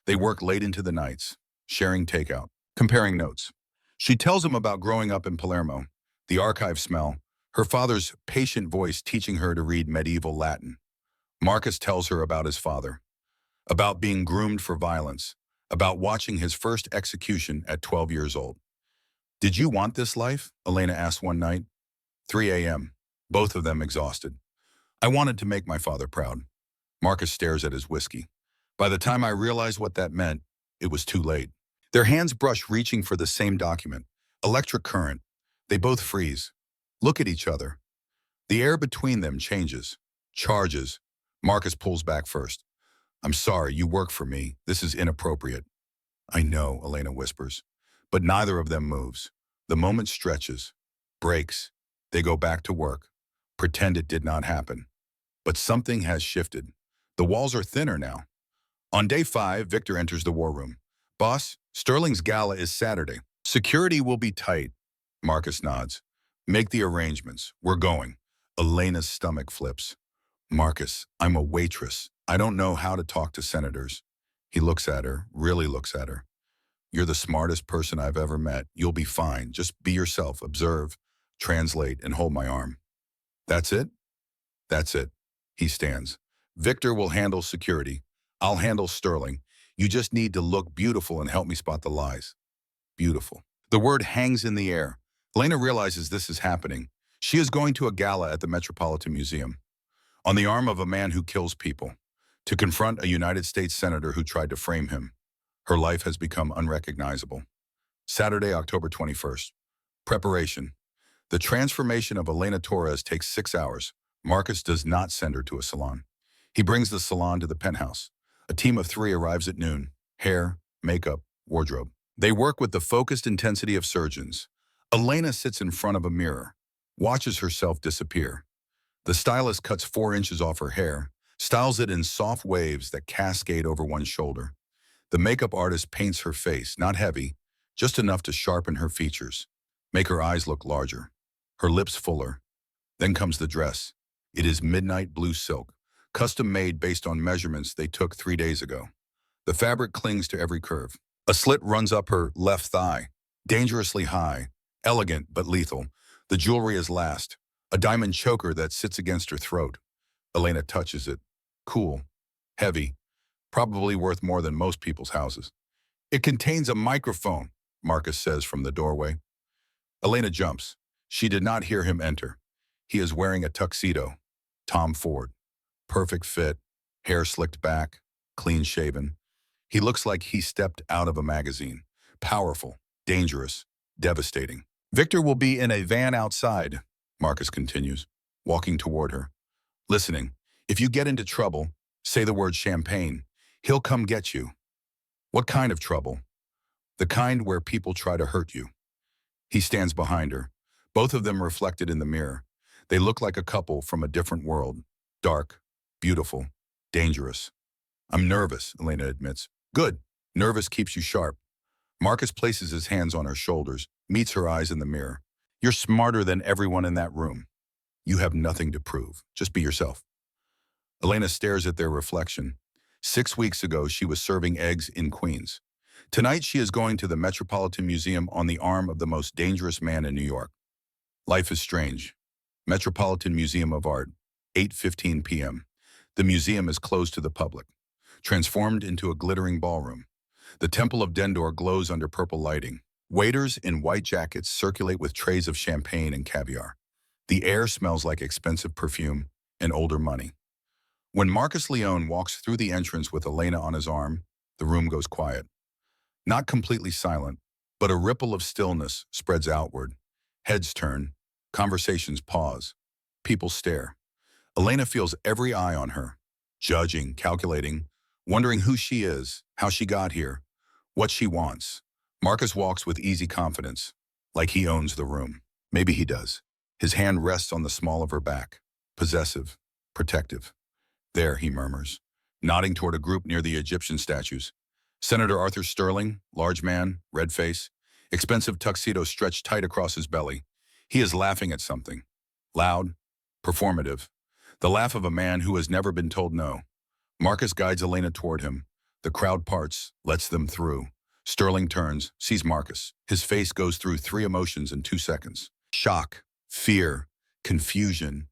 A: They work late into the nights, sharing takeout, comparing notes. She tells him about growing up in Palermo, the archive smell, her father's patient voice teaching her to read medieval Latin. Marcus tells her about his father, about being groomed for violence, about watching his first execution at 12 years old. Did you want this life? Elena asked one night. 3 a.m., both of them exhausted. I wanted to make my father proud. Marcus stares at his whiskey. By the time I realized what that meant, it was too late. Their hands brush reaching for the same document. Electric current. They both freeze. Look at each other. The air between them changes. Charges. Marcus pulls back first. I'm sorry, you work for me. This is inappropriate. I know, Elena whispers. But neither of them moves. The moment stretches. Breaks. They go back to work. Pretend it did not happen. But something has shifted. The walls are thinner now. On day 5, Victor enters the war room. Boss, Sterling's gala is Saturday. Security will be tight. Marcus nods. Make the arrangements. We're going. Elena's stomach flips. Marcus, I'm a waitress. I don't know how to talk to senators. He looks at her, really looks at her. You're the smartest person I've ever met. You'll be fine. Just be yourself, observe, translate, and hold my arm. That's it? That's it. He stands. Victor will handle security. I'll handle Sterling. You just need to look beautiful and help me spot the lies. Beautiful. The word hangs in the air. Elena realizes this is happening. She is going to a gala at the Metropolitan Museum. On the arm of a man who kills people. To confront a United States senator who tried to frame him. Her life has become unrecognizable. Saturday, October 21st. Preparation. The transformation of Elena Torres takes 6 hours. Marcus does not send her to a salon. He brings the salon to the penthouse. A team of 3 arrives at noon. Hair, makeup, wardrobe. They work with the focused intensity of surgeons. Elena sits in front of a mirror, watches herself disappear. The stylist cuts 4 inches off her hair, styles it in soft waves that cascade over one shoulder. The makeup artist paints her face, not heavy, just enough to sharpen her features, make her eyes look larger, her lips fuller. Then comes the dress. It is midnight blue silk, custom made based on measurements they took 3 days ago. The fabric clings to every curve. A slit runs up her left thigh, dangerously high, elegant but lethal. The jewelry is last, a diamond choker that sits against her throat. Elena touches it. Cool, heavy, probably worth more than most people's houses. It contains a microphone, Marcus says from the doorway. Elena jumps. She did not hear him enter. He is wearing a tuxedo. Tom Ford. Perfect fit, hair slicked back, clean shaven. He looks like he stepped out of a magazine. Powerful, dangerous, devastating. Victor will be in a van outside, Marcus continues, walking toward her. Listening, if you get into trouble, say the word champagne. He'll come get you. What kind of trouble? The kind where people try to hurt you. He stands behind her, both of them reflected in the mirror. They look like a couple from a different world. Dark, beautiful, dangerous. I'm nervous, Elena admits. Good. Nervous keeps you sharp. Marcus places his hands on her shoulders, meets her eyes in the mirror. You're smarter than everyone in that room. You have nothing to prove. Just be yourself. Elena stares at their reflection. 6 weeks ago, she was serving eggs in Queens. Tonight, she is going to the Metropolitan Museum on the arm of the most dangerous man in New York. Life is strange. Metropolitan Museum of Art, 8:15 p.m. The museum is closed to the public, transformed into a glittering ballroom. The Temple of Dendor glows under purple lighting. Waiters in white jackets circulate with trays of champagne and caviar. The air smells like expensive perfume and older money. When Marcus Leone walks through the entrance with Elena on his arm, the room goes quiet. Not completely silent, but a ripple of stillness spreads outward. Heads turn, conversations pause, people stare. Elena feels every eye on her, judging, calculating, wondering who she is, how she got here, what she wants. Marcus walks with easy confidence, like he owns the room. Maybe he does. His hand rests on the small of her back, possessive, protective. There, he murmurs, nodding toward a group near the Egyptian statues. Senator Arthur Sterling, large man, red face, expensive tuxedo stretched tight across his belly. He is laughing at something. Loud, performative. The laugh of a man who has never been told no. Marcus guides Elena toward him. The crowd parts, lets them through. Sterling turns, sees Marcus. His face goes through 3 emotions in 2 seconds. Shock, fear, confusion.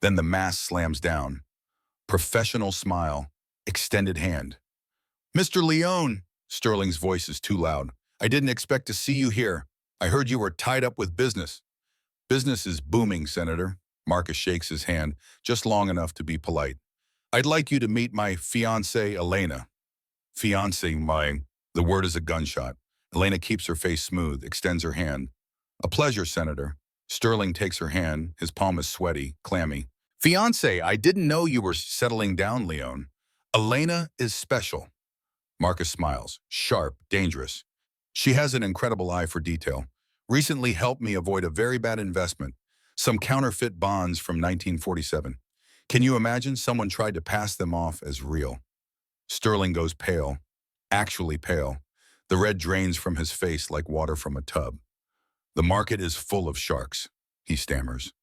A: Then the mask slams down. Professional smile, extended hand. Mr. Leone, Sterling's voice is too loud. I didn't expect to see you here. I heard you were tied up with business. Business is booming, Senator. Marcus shakes his hand, just long enough to be polite. I'd like you to meet my fiancée, Elena. Fiancée, the word is a gunshot. Elena keeps her face smooth, extends her hand. A pleasure, Senator. Sterling takes her hand, his palm is sweaty, clammy. Fiancé, I didn't know you were settling down, Leone. Elena is special. Marcus smiles, sharp, dangerous. She has an incredible eye for detail. Recently helped me avoid a very bad investment, some counterfeit bonds from 1947. Can you imagine someone tried to pass them off as real? Sterling goes pale, actually pale. The red drains from his face like water from a tub. The market is full of sharks, he stammers,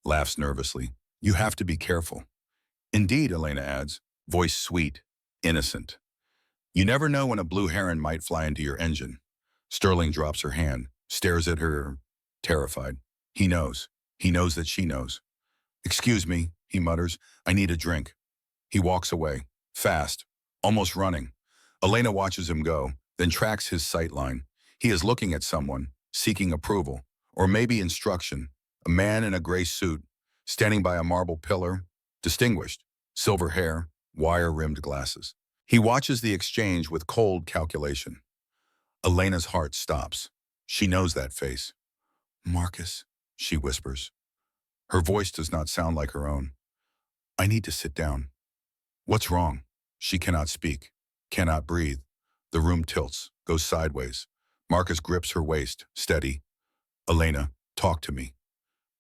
A: laughs nervously. You have to be careful. Indeed, Elena adds, voice sweet, innocent. You never know when a blue heron might fly into your engine. Sterling drops her hand, stares at her, terrified. He knows. He knows that she knows. Excuse me, he mutters. I need a drink. He walks away, fast, almost running. Elena watches him go, then tracks his sight line. He is looking at someone, seeking approval, or maybe instruction. A man in a gray suit, standing by a marble pillar, distinguished, silver hair, wire-rimmed glasses. He watches the exchange with cold calculation. Elena's heart stops. She knows that face. Marcus, she whispers. Her voice does not sound like her own. I need to sit down. What's wrong? She cannot speak, cannot breathe. The room tilts, goes sideways. Marcus grips her waist, steady. Elena, talk to me.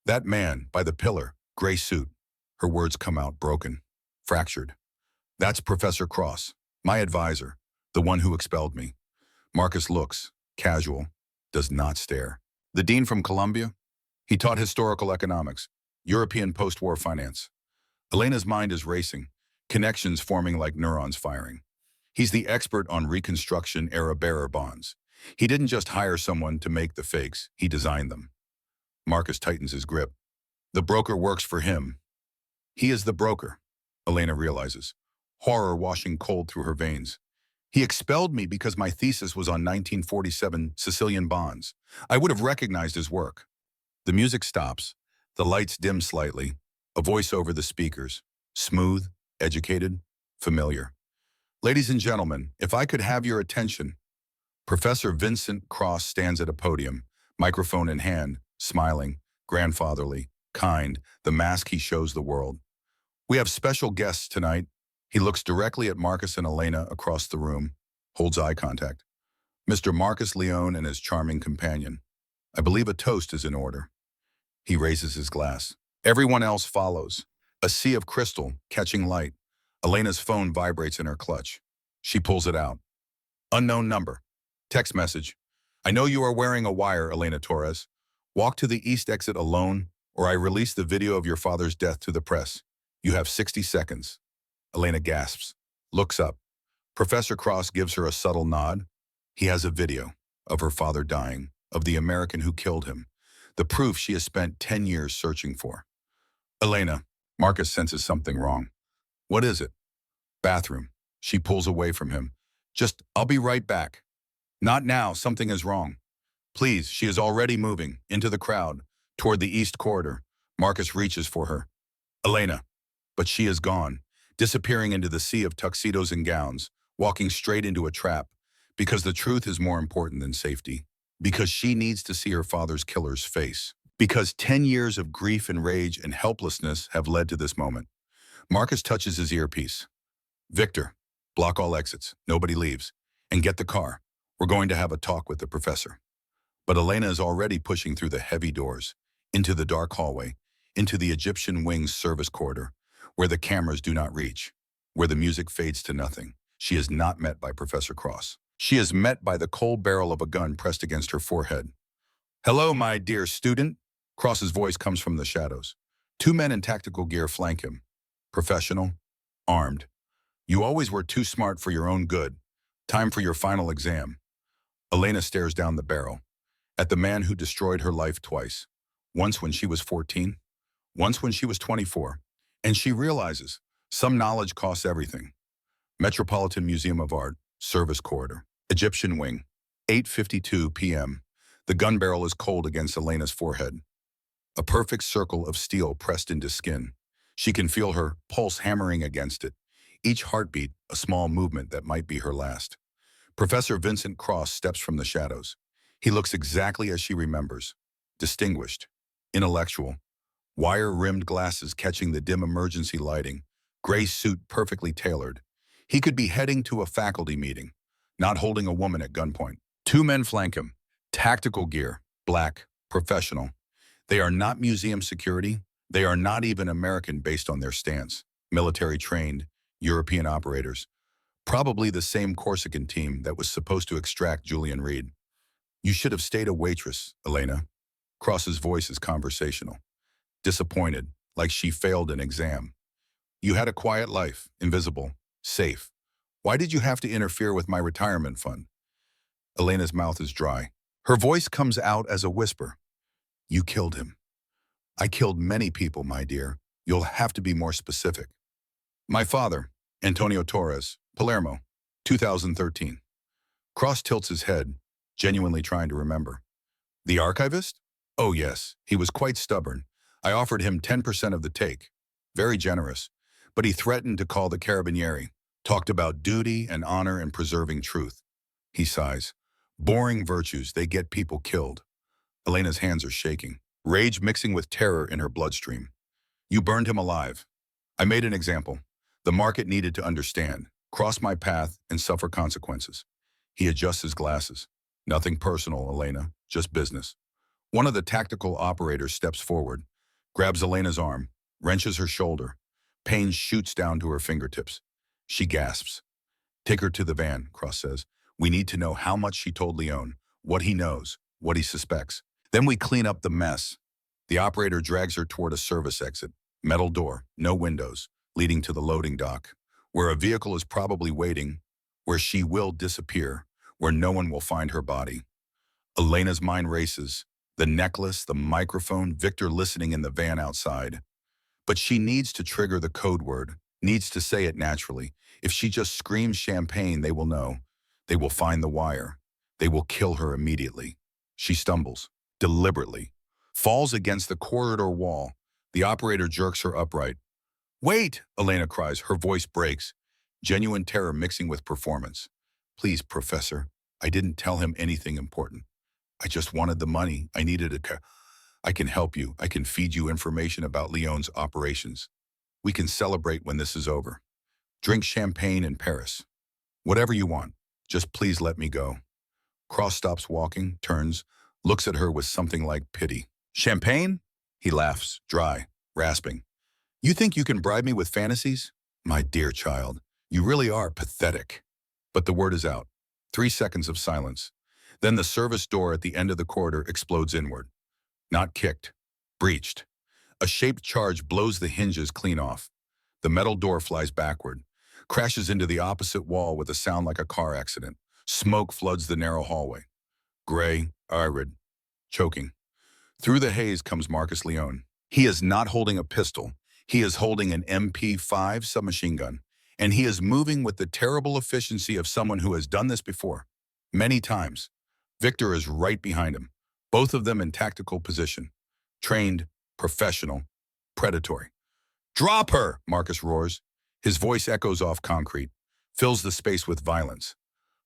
A: That man, by the pillar, gray suit. Her words come out broken, fractured. That's Professor Cross, my advisor, the one who expelled me. Marcus looks, casual, does not stare. The dean from Columbia? He taught historical economics, European post-war finance. Elena's mind is racing, connections forming like neurons firing. He's the expert on Reconstruction-era bearer bonds. He didn't just hire someone to make the fakes, he designed them. Marcus tightens his grip. The broker works for him. He is the broker, Elena realizes, horror washing cold through her veins. He expelled me because my thesis was on 1947 Sicilian bonds. I would have recognized his work. The music stops. The lights dim slightly. A voice over the speakers. Smooth, educated, familiar. Ladies and gentlemen, if I could have your attention. Professor Vincent Cross stands at a podium, microphone in hand, smiling, grandfatherly, kind, the mask he shows the world. We have special guests tonight. He looks directly at Marcus and Elena across the room, holds eye contact. Mr. Marcus Leone and his charming companion. I believe a toast is in order. He raises his glass. Everyone else follows. A sea of crystal, catching light. Elena's phone vibrates in her clutch. She pulls it out. Unknown number. Text message. I know you are wearing a wire, Elena Torres. Walk to the east exit alone, or I release the video of your father's death to the press. You have 60 seconds. Elena gasps, looks up. Professor Cross gives her a subtle nod. He has a video of her father dying, of the American who killed him, the proof she has spent 10 years searching for. Elena, Marcus senses something wrong. What is it? Bathroom. She pulls away from him. I'll be right back. Not now, something is wrong. Please, she is already moving, into the crowd, toward the east corridor. Marcus reaches for her. Elena. But she is gone, disappearing into the sea of tuxedos and gowns, walking straight into a trap, because the truth is more important than safety, because she needs to see her father's killer's face, because 10 years of grief and rage and helplessness have led to this moment. Marcus touches his earpiece. Victor, block all exits, nobody leaves, and get the car. We're going to have a talk with the professor. But Elena is already pushing through the heavy doors, into the dark hallway, into the Egyptian wing's service corridor, where the cameras do not reach, where the music fades to nothing. She is not met by Professor Cross. She is met by the cold barrel of a gun pressed against her forehead. Hello, my dear student. Cross's voice comes from the shadows. Two men in tactical gear flank him. Professional, armed. You always were too smart for your own good. Time for your final exam. Elena stares down the barrel, at the man who destroyed her life twice. Once when she was 14, once when she was 24. And she realizes, some knowledge costs everything. Metropolitan Museum of Art, Service Corridor, Egyptian Wing, 8:52 p.m. The gun barrel is cold against Elena's forehead. A perfect circle of steel pressed into skin. She can feel her pulse hammering against it. Each heartbeat, a small movement that might be her last. Professor Vincent Cross steps from the shadows. He looks exactly as she remembers. Distinguished, intellectual, wire-rimmed glasses catching the dim emergency lighting, gray suit perfectly tailored. He could be heading to a faculty meeting, not holding a woman at gunpoint. Two men flank him. Tactical gear, black, professional. They are not museum security. They are not even American based on their stance. Military trained, European operators. Probably the same Corsican team that was supposed to extract Julian Reed. You should have stayed a waitress, Elena. Cross's voice is conversational. Disappointed, like she failed an exam. You had a quiet life, invisible, safe. Why did you have to interfere with my retirement fund? Elena's mouth is dry. Her voice comes out as a whisper. You killed him. I killed many people, my dear. You'll have to be more specific. My father, Antonio Torres, Palermo, 2013. Cross tilts his head, genuinely trying to remember. The archivist? Oh yes, he was quite stubborn. I offered him 10% of the take. Very generous. But he threatened to call the Carabinieri. Talked about duty and honor and preserving truth. He sighs. Boring virtues, they get people killed. Elena's hands are shaking, rage mixing with terror in her bloodstream. You burned him alive. I made an example. The market needed to understand, cross my path, and suffer consequences. He adjusts his glasses. Nothing personal, Elena, just business. One of the tactical operators steps forward, grabs Elena's arm, wrenches her shoulder. Pain shoots down to her fingertips. She gasps. Take her to the van, Cross says. We need to know how much she told Leone, what he knows, what he suspects. Then we clean up the mess. The operator drags her toward a service exit. Metal door, no windows, leading to the loading dock, where a vehicle is probably waiting, where she will disappear, where no one will find her body. Elena's mind races. The necklace, the microphone, Victor listening in the van outside. But she needs to trigger the code word, needs to say it naturally. If she just screams champagne, they will know. They will find the wire. They will kill her immediately. She stumbles, deliberately, falls against the corridor wall. The operator jerks her upright. Wait, Elena cries, her voice breaks, genuine terror mixing with performance. Please, Professor, I didn't tell him anything important. I just wanted the money. I needed I can help you. I can feed you information about Leone's operations. We can celebrate when this is over. Drink champagne in Paris. Whatever you want. Just please let me go. Cross stops walking, turns, looks at her with something like pity. Champagne? He laughs, dry, rasping. You think you can bribe me with fantasies? My dear child, you really are pathetic. But the word is out. 3 seconds of silence. Then the service door at the end of the corridor explodes inward. Not kicked. Breached. A shaped charge blows the hinges clean off. The metal door flies backward, crashes into the opposite wall with a sound like a car accident. Smoke floods the narrow hallway. Gray, arid, choking. Through the haze comes Marcus Leone. He is not holding a pistol. He is holding an MP5 submachine gun, and he is moving with the terrible efficiency of someone who has done this before. Many times. Victor is right behind him, both of them in tactical position. Trained, professional, predatory. Drop her, Marcus roars. His voice echoes off concrete, fills the space with violence.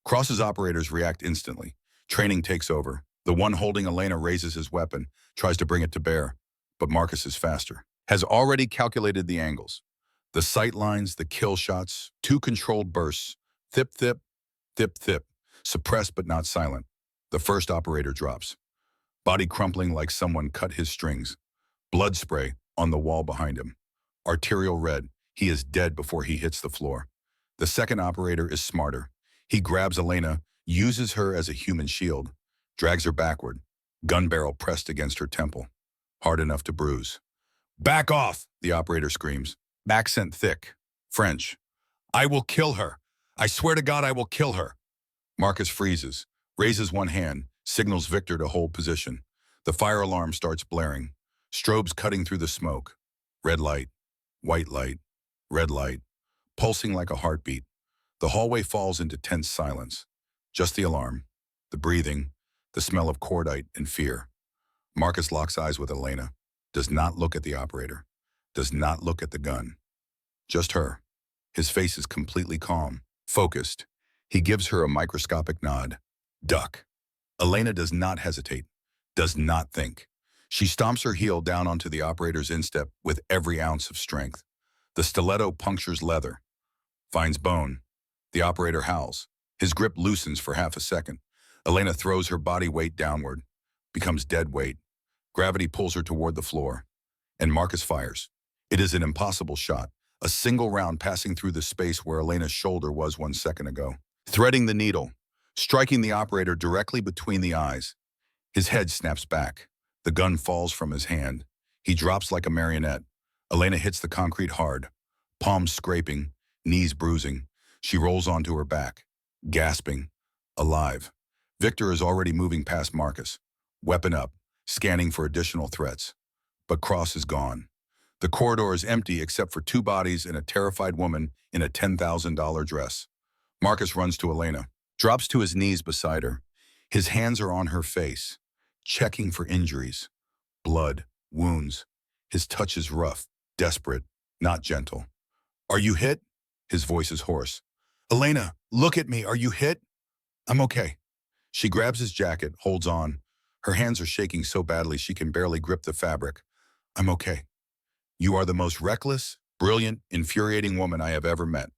A: Cross's operators react instantly. Training takes over. The one holding Elena raises his weapon, tries to bring it to bear, but Marcus is faster. Has already calculated the angles. The sight lines, the kill shots, 2 controlled bursts. Thip, thip, thip, thip. Suppressed but not silent. The first operator drops. Body crumpling like someone cut his strings. Blood spray on the wall behind him. Arterial red. He is dead before he hits the floor. The second operator is smarter. He grabs Elena, uses her as a human shield, drags her backward, gun barrel pressed against her temple. Hard enough to bruise. Back off, the operator screams. Accent thick. French. I will kill her. I swear to God I will kill her. Marcus freezes, raises one hand, signals Victor to hold position. The fire alarm starts blaring. Strobes cutting through the smoke. Red light, white light, red light, pulsing like a heartbeat. The hallway falls into tense silence. Just the alarm, the breathing, the smell of cordite and fear. Marcus locks eyes with Elena, does not look at the operator, does not look at the gun. Just her. His face is completely calm, focused. He gives her a microscopic nod. Duck. Elena does not hesitate, does not think. She stomps her heel down onto the operator's instep with every ounce of strength. The stiletto punctures leather, finds bone. The operator howls. His grip loosens for half a second. Elena throws her body weight downward, becomes dead weight. Gravity pulls her toward the floor, and Marcus fires. It is an impossible shot, a single round passing through the space where Elena's shoulder was 1 second ago. Threading the needle, striking the operator directly between the eyes. His head snaps back. The gun falls from his hand. He drops like a marionette. Elena hits the concrete hard, palms scraping, knees bruising. She rolls onto her back, gasping, alive. Victor is already moving past Marcus, weapon up, scanning for additional threats. But Cross is gone. The corridor is empty except for 2 bodies and a terrified woman in a $10,000 dress. Marcus runs to Elena, drops to his knees beside her. His hands are on her face, checking for injuries. Blood, wounds. His touch is rough, desperate, not gentle. Are you hit? His voice is hoarse. Elena, look at me. Are you hit? I'm okay. She grabs his jacket, holds on. Her hands are shaking so badly she can barely grip the fabric. I'm okay. You are the most reckless, brilliant, infuriating woman I have ever met.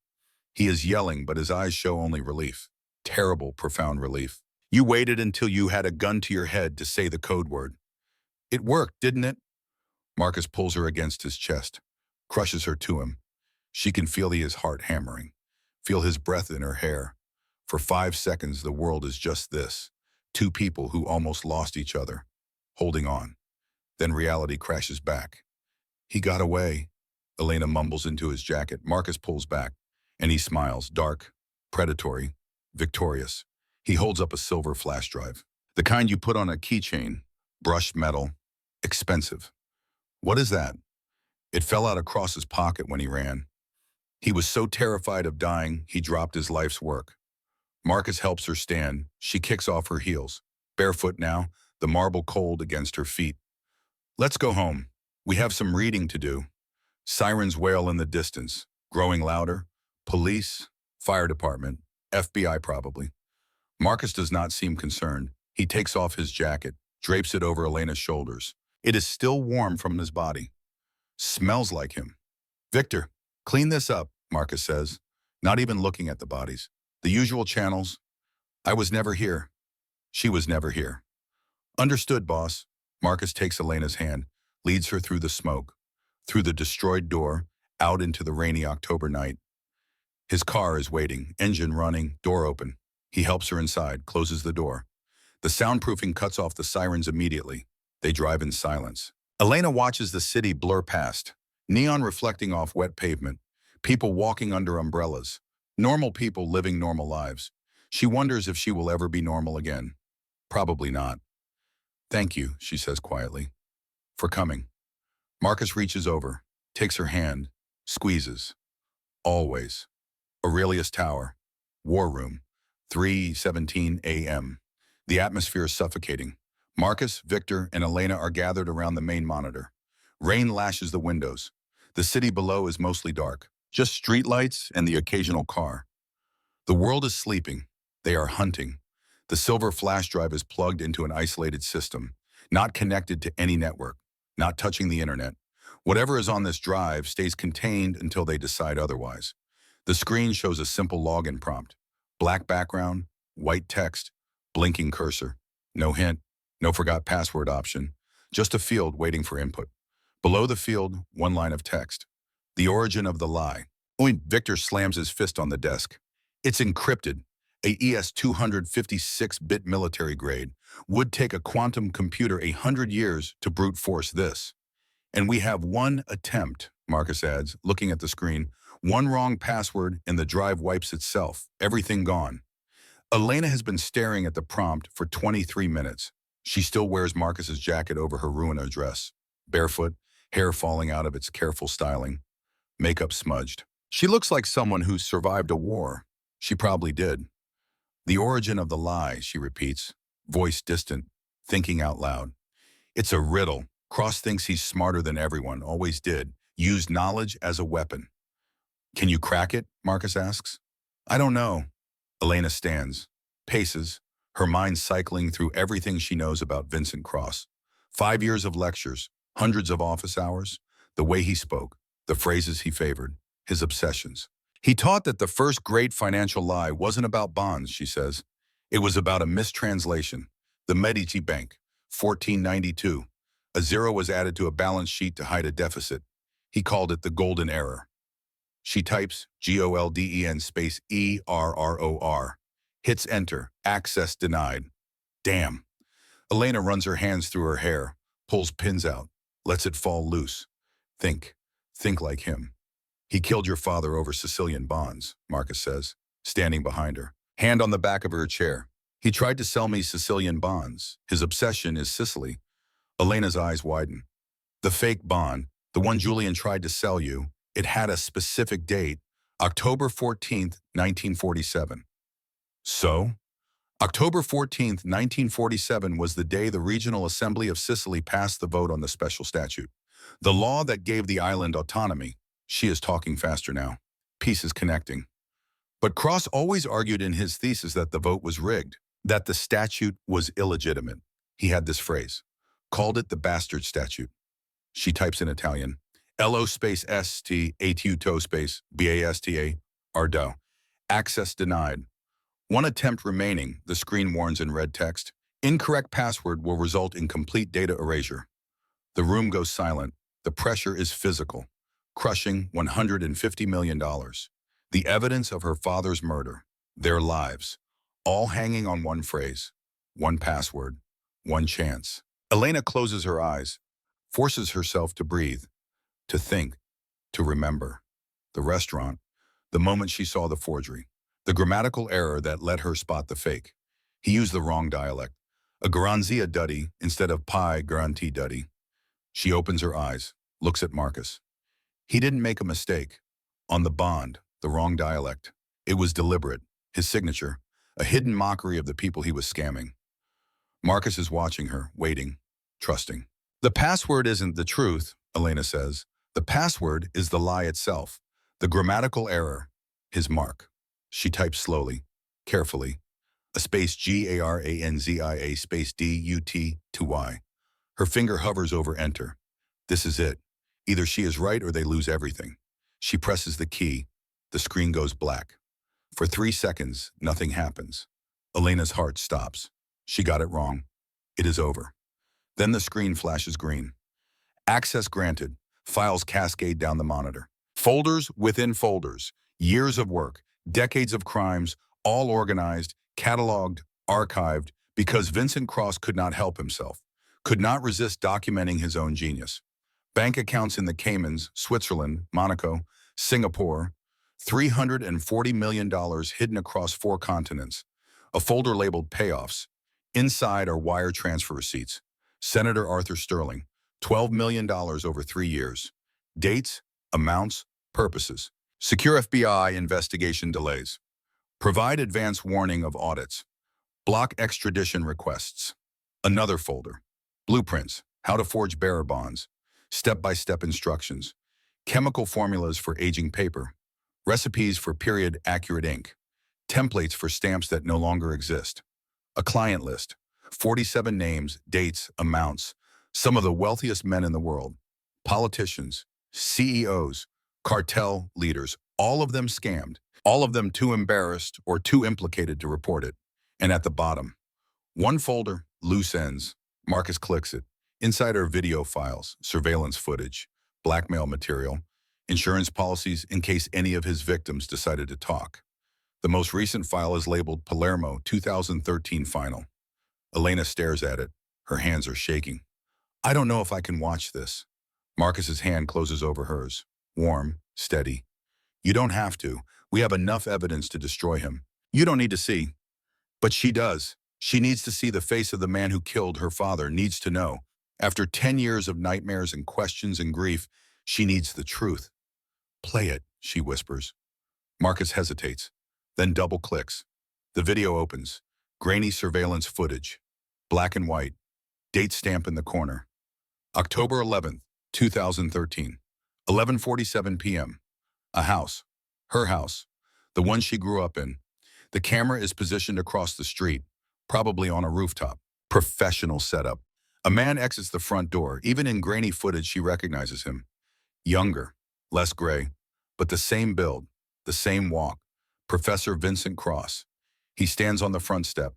A: He is yelling, but his eyes show only relief. Terrible, profound relief. You waited until you had a gun to your head to say the code word. It worked, didn't it? Marcus pulls her against his chest, crushes her to him. She can feel his heart hammering, feel his breath in her hair. For 5 seconds, the world is just this. Two people who almost lost each other, holding on. Then reality crashes back. He got away. Elena mumbles into his jacket. Marcus pulls back, and he smiles, dark, predatory, victorious. He holds up a silver flash drive. The kind you put on a keychain, brushed metal, expensive. What is that? It fell out across his pocket when he ran. He was so terrified of dying, he dropped his life's work. Marcus helps her stand. She kicks off her heels. Barefoot now, the marble cold against her feet. Let's go home. We have some reading to do. Sirens wail in the distance, growing louder. Police, fire department, FBI probably. Marcus does not seem concerned. He takes off his jacket, drapes it over Elena's shoulders. It is still warm from his body. Smells like him. Victor, clean this up, Marcus says, not even looking at the bodies. The usual channels. I was never here. She was never here. Understood, boss. Marcus takes Elena's hand, leads her through the smoke, through the destroyed door, out into the rainy October night. His car is waiting, engine running, door open. He helps her inside, closes the door. The soundproofing cuts off the sirens immediately. They drive in silence. Elena watches the city blur past, neon reflecting off wet pavement, people walking under umbrellas, normal people living normal lives. She wonders if she will ever be normal again. Probably not. Thank you, she says quietly, for coming. Marcus reaches over, takes her hand, squeezes. Always. Aurelius Tower. War Room. 3:17 a.m. The atmosphere is suffocating. Marcus, Victor, and Elena are gathered around the main monitor. Rain lashes the windows. The city below is mostly dark. Just streetlights and the occasional car. The world is sleeping. They are hunting. The silver flash drive is plugged into an isolated system, not connected to any network, not touching the internet. Whatever is on this drive stays contained until they decide otherwise. The screen shows a simple login prompt. Black background, white text, blinking cursor. No hint, no forgot password option, just a field waiting for input. Below the field, one line of text. The origin of the lie. Victor slams his fist on the desk. It's encrypted. A ES-256-bit military grade. Would take a quantum computer 100 years to brute force this. And we have one attempt, Marcus adds, looking at the screen. One wrong password and the drive wipes itself. Everything gone. Elena has been staring at the prompt for 23 minutes. She still wears Marcus's jacket over her ruined dress. Barefoot, hair falling out of its careful styling. Makeup smudged. She looks like someone who survived a war. She probably did. The origin of the lie, she repeats, voice distant, thinking out loud. It's a riddle. Cross thinks he's smarter than everyone, always did. Used knowledge as a weapon. Can you crack it? Marcus asks. I don't know. Elena stands, paces, her mind cycling through everything she knows about Vincent Cross. 5 years of lectures, hundreds of office hours, the way he spoke, the phrases he favored, his obsessions. He taught that the first great financial lie wasn't about bonds, she says. It was about a mistranslation. The Medici Bank, 1492. A zero was added to a balance sheet to hide a deficit. He called it the golden error. She types GOLDEN space ERROR. Hits enter. Access denied. Damn. Elena runs her hands through her hair, pulls pins out, lets it fall loose. Think. Think like him. He killed your father over Sicilian bonds, Marcus says, standing behind her, hand on the back of her chair. He tried to sell me Sicilian bonds. His obsession is Sicily. Elena's eyes widen. The fake bond, the one Julian tried to sell you, it had a specific date, October 14th, 1947. So? October 14th, 1947 was the day the Regional Assembly of Sicily passed the vote on the special statute. The law that gave the island autonomy. She is talking faster now. Pieces connecting. But Cross always argued in his thesis that the vote was rigged, that the statute was illegitimate. He had this phrase, called it the bastard statute. She types in Italian, LO space ST, ATUTO space, BASTA, Ardo. Access denied. One attempt remaining, the screen warns in red text. Incorrect password will result in complete data erasure. The room goes silent. The pressure is physical, crushing $150 million. The evidence of her father's murder, their lives, all hanging on one phrase, one password, one chance. Elena closes her eyes, forces herself to breathe, to think, to remember. The restaurant, the moment she saw the forgery, the grammatical error that let her spot the fake. He used the wrong dialect. A garanzia duddy instead of pie garanti duddy. She opens her eyes, looks at Marcus. He didn't make a mistake. On the bond, the wrong dialect. It was deliberate. His signature, a hidden mockery of the people he was scamming. Marcus is watching her, waiting, trusting. The password isn't the truth, Elena says. The password is the lie itself. The grammatical error, his mark. She types slowly, carefully. A space GARANZIA space DUT to Y. Her finger hovers over enter. This is it. Either she is right or they lose everything. She presses the key. The screen goes black. For 3 seconds, nothing happens. Elena's heart stops. She got it wrong. It is over. Then the screen flashes green. Access granted. Files cascade down the monitor. Folders within folders. Years of work. Decades of crimes. All organized, cataloged, archived, because Vincent Cross could not help himself. Could not resist documenting his own genius. Bank accounts in the Caymans, Switzerland, Monaco, Singapore. $340 million hidden across 4 continents. A folder labeled payoffs. Inside are wire transfer receipts. Senator Arthur Sterling, $12 million over 3 years. Dates, amounts, purposes. Secure FBI investigation delays. Provide advance warning of audits. Block extradition requests. Another folder. Blueprints, how to forge bearer bonds. Step-by-step instructions. Chemical formulas for aging paper. Recipes for period-accurate ink. Templates for stamps that no longer exist. A client list. 47 names, dates, amounts. Some of the wealthiest men in the world. Politicians, CEOs, cartel leaders, all of them scammed. All of them too embarrassed or too implicated to report it. And at the bottom, one folder, loose ends. Marcus clicks it. Inside are video files, surveillance footage, blackmail material, insurance policies in case any of his victims decided to talk. The most recent file is labeled Palermo 2013 Final. Elena stares at it. Her hands are shaking. I don't know if I can watch this. Marcus's hand closes over hers. Warm, steady. You don't have to. We have enough evidence to destroy him. You don't need to see. But she does. She needs to see the face of the man who killed her father, needs to know. After 10 years of nightmares and questions and grief, she needs the truth. Play it, she whispers. Marcus hesitates, then double-clicks. The video opens. Grainy surveillance footage. Black and white. Date stamp in the corner. October 11th, 2013. 11:47 p.m. A house. Her house. The one she grew up in. The camera is positioned across the street, probably on a rooftop. Professional setup. A man exits the front door. Even in grainy footage, she recognizes him. Younger, less gray, but the same build, the same walk. Professor Vincent Cross. He stands on the front step,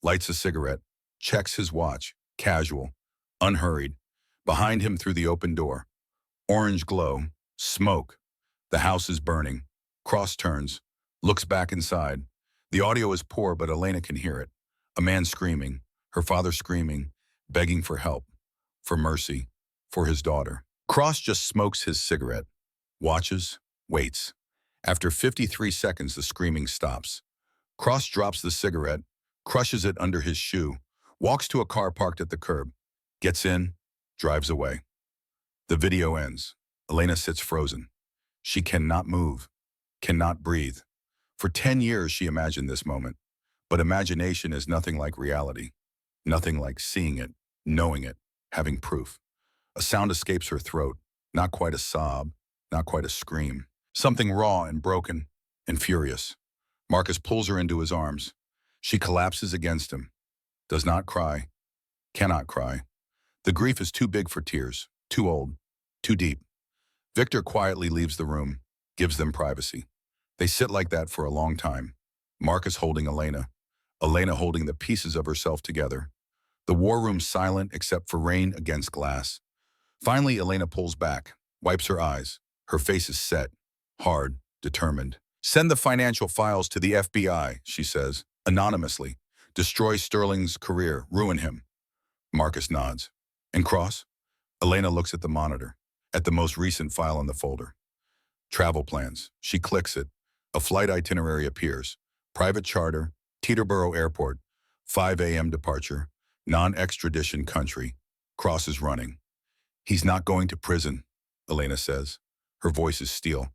A: lights a cigarette, checks his watch, casual, unhurried. Behind him through the open door. Orange glow, smoke. The house is burning. Cross turns, looks back inside. The audio is poor, but Elena can hear it. A man screaming, her father screaming, begging for help, for mercy, for his daughter. Cross just smokes his cigarette, watches, waits. After 53 seconds, the screaming stops. Cross drops the cigarette, crushes it under his shoe, walks to a car parked at the curb, gets in, drives away. The video ends. Elena sits frozen. She cannot move, cannot breathe. For 10 years, she imagined this moment. But imagination is nothing like reality. Nothing like seeing it, knowing it, having proof. A sound escapes her throat, not quite a sob, not quite a scream. Something raw and broken and furious. Marcus pulls her into his arms. She collapses against him. Does not cry, cannot cry. The grief is too big for tears, too old, too deep. Victor quietly leaves the room, gives them privacy. They sit like that for a long time. Marcus holding Elena. Elena holding the pieces of herself together. The war room silent except for rain against glass. Finally, Elena pulls back, wipes her eyes. Her face is set, hard, determined. Send the financial files to the FBI, she says, anonymously. Destroy Sterling's career, ruin him. Marcus nods. And Cross? Elena looks at the monitor, at the most recent file in the folder. Travel plans. She clicks it. A flight itinerary appears. Private charter, Teterboro Airport, 5 a.m. departure, non-extradition country. Cross is running. He's not going to prison, Elena says. Her voice is steel.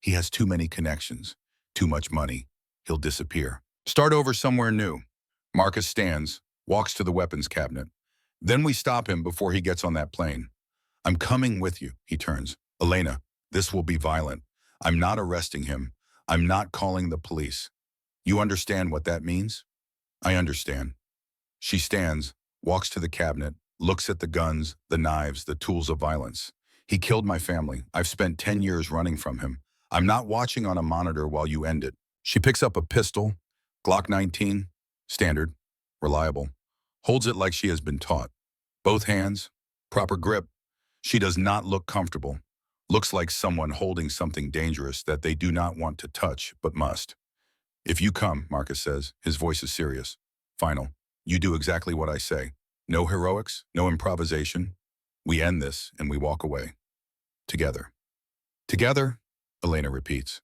A: He has too many connections, too much money. He'll disappear. Start over somewhere new. Marcus stands, walks to the weapons cabinet. Then we stop him before he gets on that plane. I'm coming with you, he turns. Elena, this will be violent. I'm not arresting him. I'm not calling the police. You understand what that means? I understand. She stands, walks to the cabinet, looks at the guns, the knives, the tools of violence. He killed my family. I've spent 10 years running from him. I'm not watching on a monitor while you end it. She picks up a pistol, Glock 19, standard, reliable, holds it like she has been taught. Both hands, proper grip. She does not look comfortable. Looks like someone holding something dangerous that they do not want to touch, but must. If you come, Marcus says, his voice is serious. Final. You do exactly what I say. No heroics, no improvisation. We end this and we walk away. Together. Together, Elena repeats.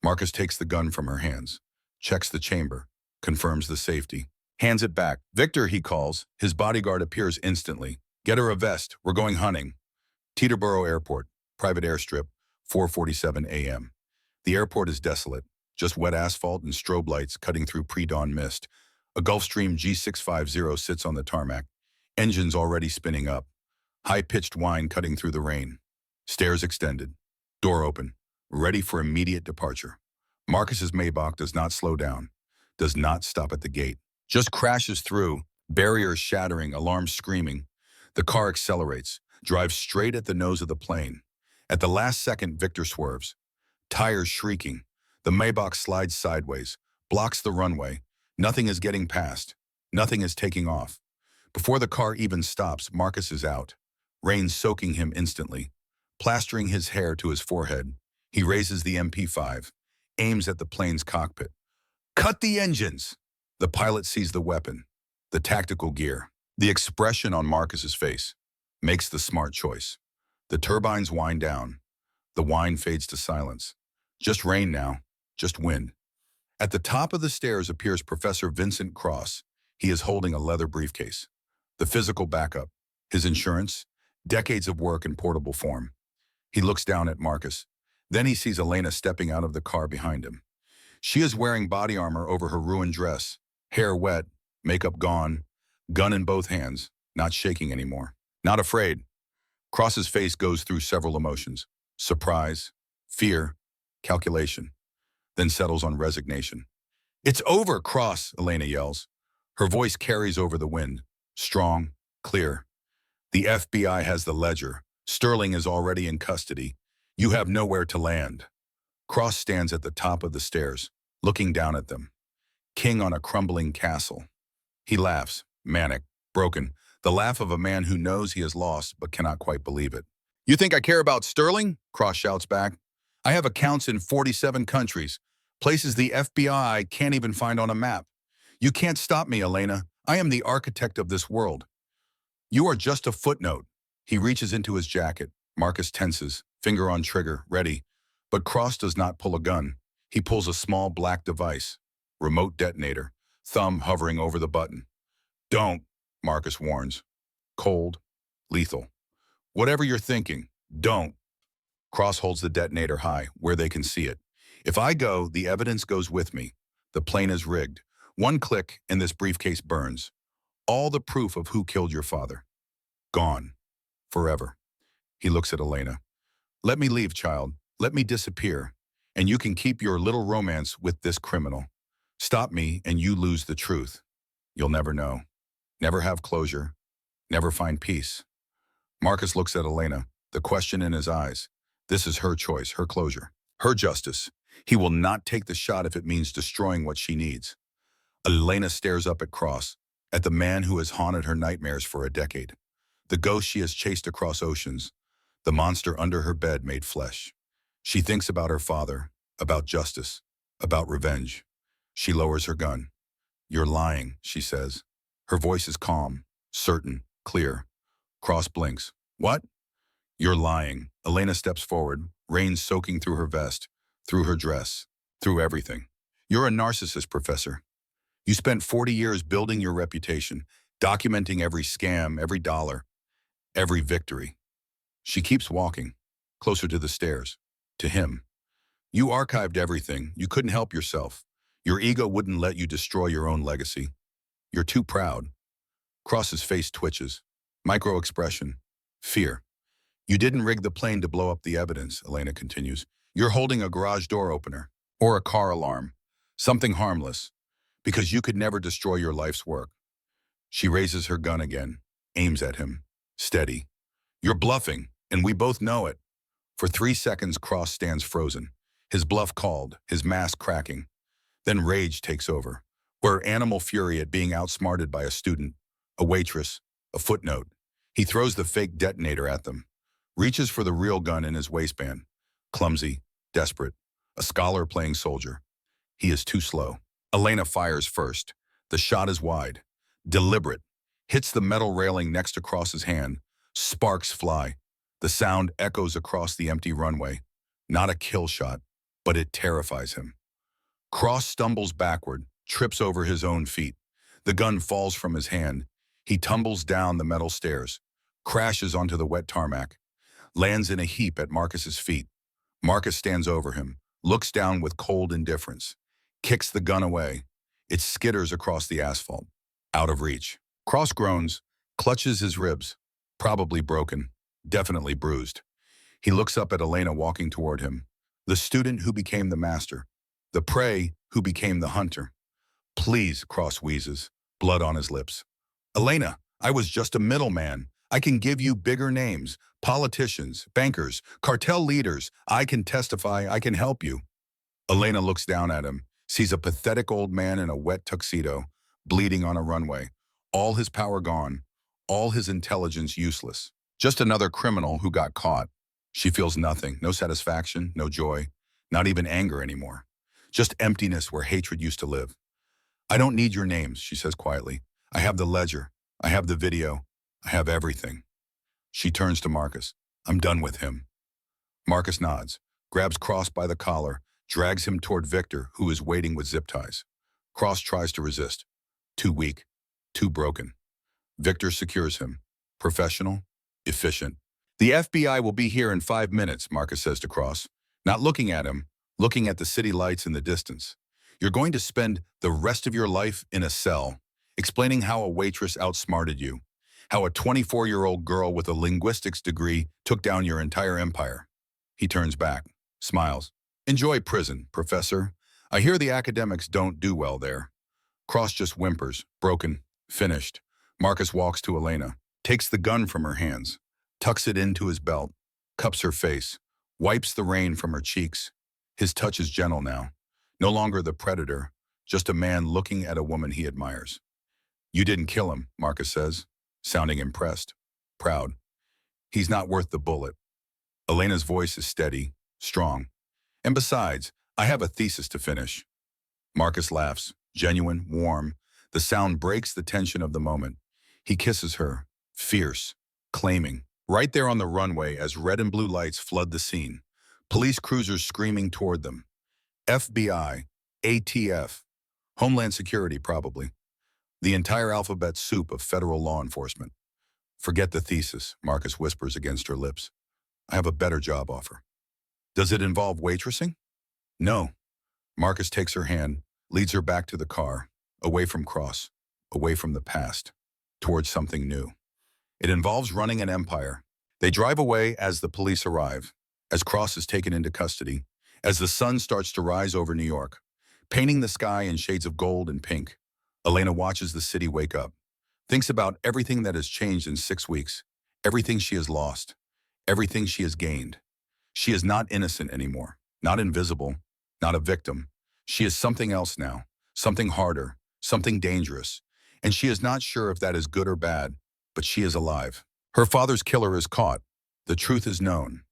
A: Marcus takes the gun from her hands, checks the chamber, confirms the safety, hands it back. Victor, he calls. His bodyguard appears instantly. Get her a vest. We're going hunting. Teterboro Airport, private airstrip, 4:47 a.m. The airport is desolate, just wet asphalt and strobe lights cutting through pre-dawn mist. A Gulfstream G650 sits on the tarmac, engines already spinning up. High-pitched whine cutting through the rain. Stairs extended. Door open, ready for immediate departure. Marcus's Maybach does not slow down, does not stop at the gate. Just crashes through, barriers shattering, alarms screaming. The car accelerates, drives straight at the nose of the plane. At the last second, Victor swerves. Tires shrieking. The Maybach slides sideways, blocks the runway. Nothing is getting past. Nothing is taking off. Before the car even stops, Marcus is out. Rain soaking him instantly. Plastering his hair to his forehead, he raises the MP5, aims at the plane's cockpit. Cut the engines! The pilot sees the weapon, the tactical gear. The expression on Marcus's face makes the smart choice. The turbines wind down. The whine fades to silence. Just rain now, just wind. At the top of the stairs appears Professor Vincent Cross. He is holding a leather briefcase. The physical backup, his insurance, decades of work in portable form. He looks down at Marcus. Then he sees Elena stepping out of the car behind him. She is wearing body armor over her ruined dress, hair wet, makeup gone, gun in both hands, not shaking anymore. Not afraid. Cross's face goes through several emotions. Surprise, fear, calculation, then settles on resignation. It's over, Cross, Elena yells. Her voice carries over the wind, strong, clear. The FBI has the ledger. Sterling is already in custody. You have nowhere to land. Cross stands at the top of the stairs, looking down at them. King on a crumbling castle. He laughs, manic, broken, the laugh of a man who knows he has lost but cannot quite believe it. You think I care about Sterling? Cross shouts back. I have accounts in 47 countries, places the FBI can't even find on a map. You can't stop me, Elena. I am the architect of this world. You are just a footnote. He reaches into his jacket. Marcus tenses, finger on trigger, ready. But Cross does not pull a gun. He pulls a small black device. Remote detonator, thumb hovering over the button. Don't, Marcus warns. Cold, lethal. Whatever you're thinking, don't. Cross holds the detonator high, where they can see it. If I go, the evidence goes with me. The plane is rigged. One click and this briefcase burns. All the proof of who killed your father. Gone. Forever. He looks at Elena. Let me leave, child. Let me disappear. And you can keep your little romance with this criminal. Stop me and you lose the truth. You'll never know. Never have closure. Never find peace. Marcus looks at Elena, the question in his eyes. This is her choice, her closure, her justice. He will not take the shot if it means destroying what she needs. Elena stares up at Cross, at the man who has haunted her nightmares for a decade. The ghost she has chased across oceans, the monster under her bed made flesh. She thinks about her father, about justice, about revenge. She lowers her gun. "You're lying," she says. Her voice is calm, certain, clear. Cross blinks. "What?" "You're lying." Elena steps forward, rain soaking through her vest, through her dress, through everything. "You're a narcissist, Professor. You spent 40 years building your reputation, documenting every scam, every dollar, every victory." She keeps walking, closer to the stairs, to him. "You archived everything. You couldn't help yourself. Your ego wouldn't let you destroy your own legacy. You're too proud." Cross's face twitches. Micro-expression. Fear. "You didn't rig the plane to blow up the evidence," Elena continues. "You're holding a garage door opener, or a car alarm, something harmless, because you could never destroy your life's work." She raises her gun again, aims at him. Steady. "You're bluffing, and we both know it." For 3 seconds, Cross stands frozen, his bluff called, his mask cracking. Then rage takes over, or animal fury at being outsmarted by a student, a waitress, a footnote. He throws the fake detonator at them, reaches for the real gun in his waistband. Clumsy, desperate, a scholar playing soldier. He is too slow. Elena fires first. The shot is wide, deliberate, hits the metal railing next to Cross's hand. Sparks fly. The sound echoes across the empty runway. Not a kill shot, but it terrifies him. Cross stumbles backward, trips over his own feet. The gun falls from his hand. He tumbles down the metal stairs, crashes onto the wet tarmac, lands in a heap at Marcus's feet. Marcus stands over him, looks down with cold indifference, kicks the gun away. It skitters across the asphalt, out of reach. Cross groans, clutches his ribs, probably broken, definitely bruised. He looks up at Elena walking toward him, the student who became the master, the prey who became the hunter. "Please," Cross wheezes, blood on his lips. "Elena, I was just a middleman. I can give you bigger names, politicians, bankers, cartel leaders. I can testify, I can help you." Elena looks down at him, sees a pathetic old man in a wet tuxedo, bleeding on a runway. All his power gone, all his intelligence useless. Just another criminal who got caught. She feels nothing, no satisfaction, no joy, not even anger anymore. Just emptiness where hatred used to live. "I don't need your names," she says quietly. "I have the ledger. I have the video. I have everything." She turns to Marcus. "I'm done with him." Marcus nods, grabs Cross by the collar, drags him toward Victor, who is waiting with zip ties. Cross tries to resist. Too weak, too broken. Victor secures him. Professional, efficient. "The FBI will be here in 5 minutes, Marcus says to Cross, not looking at him, looking at the city lights in the distance. "You're going to spend the rest of your life in a cell, explaining how a waitress outsmarted you, how a 24-year-old girl with a linguistics degree took down your entire empire." He turns back, smiles. "Enjoy prison, Professor. I hear the academics don't do well there." Cross just whimpers, broken, finished. Marcus walks to Elena, takes the gun from her hands, tucks it into his belt, cups her face, wipes the rain from her cheeks. His touch is gentle now. No longer the predator, just a man looking at a woman he admires. "You didn't kill him," Marcus says, sounding impressed, proud. "He's not worth the bullet." Elena's voice is steady, strong. "And besides, I have a thesis to finish." Marcus laughs, genuine, warm. The sound breaks the tension of the moment. He kisses her, fierce, claiming. Right there on the runway as red and blue lights flood the scene. Police cruisers screaming toward them. FBI, ATF, Homeland Security probably. The entire alphabet soup of federal law enforcement. "Forget the thesis," Marcus whispers against her lips. "I have a better job offer." "Does it involve waitressing?" "No." Marcus takes her hand, leads her back to the car, away from Cross, away from the past, towards something new. It involves running an empire. They drive away as the police arrive, as Cross is taken into custody, as the sun starts to rise over New York, painting the sky in shades of gold and pink. Elena watches the city wake up, thinks about everything that has changed in 6 weeks, everything she has lost, everything she has gained. She is not innocent anymore, not invisible, not a victim. She is something else now, something harder, something dangerous, and she is not sure if that is good or bad, but she is alive. Her father's killer is caught. The truth is known.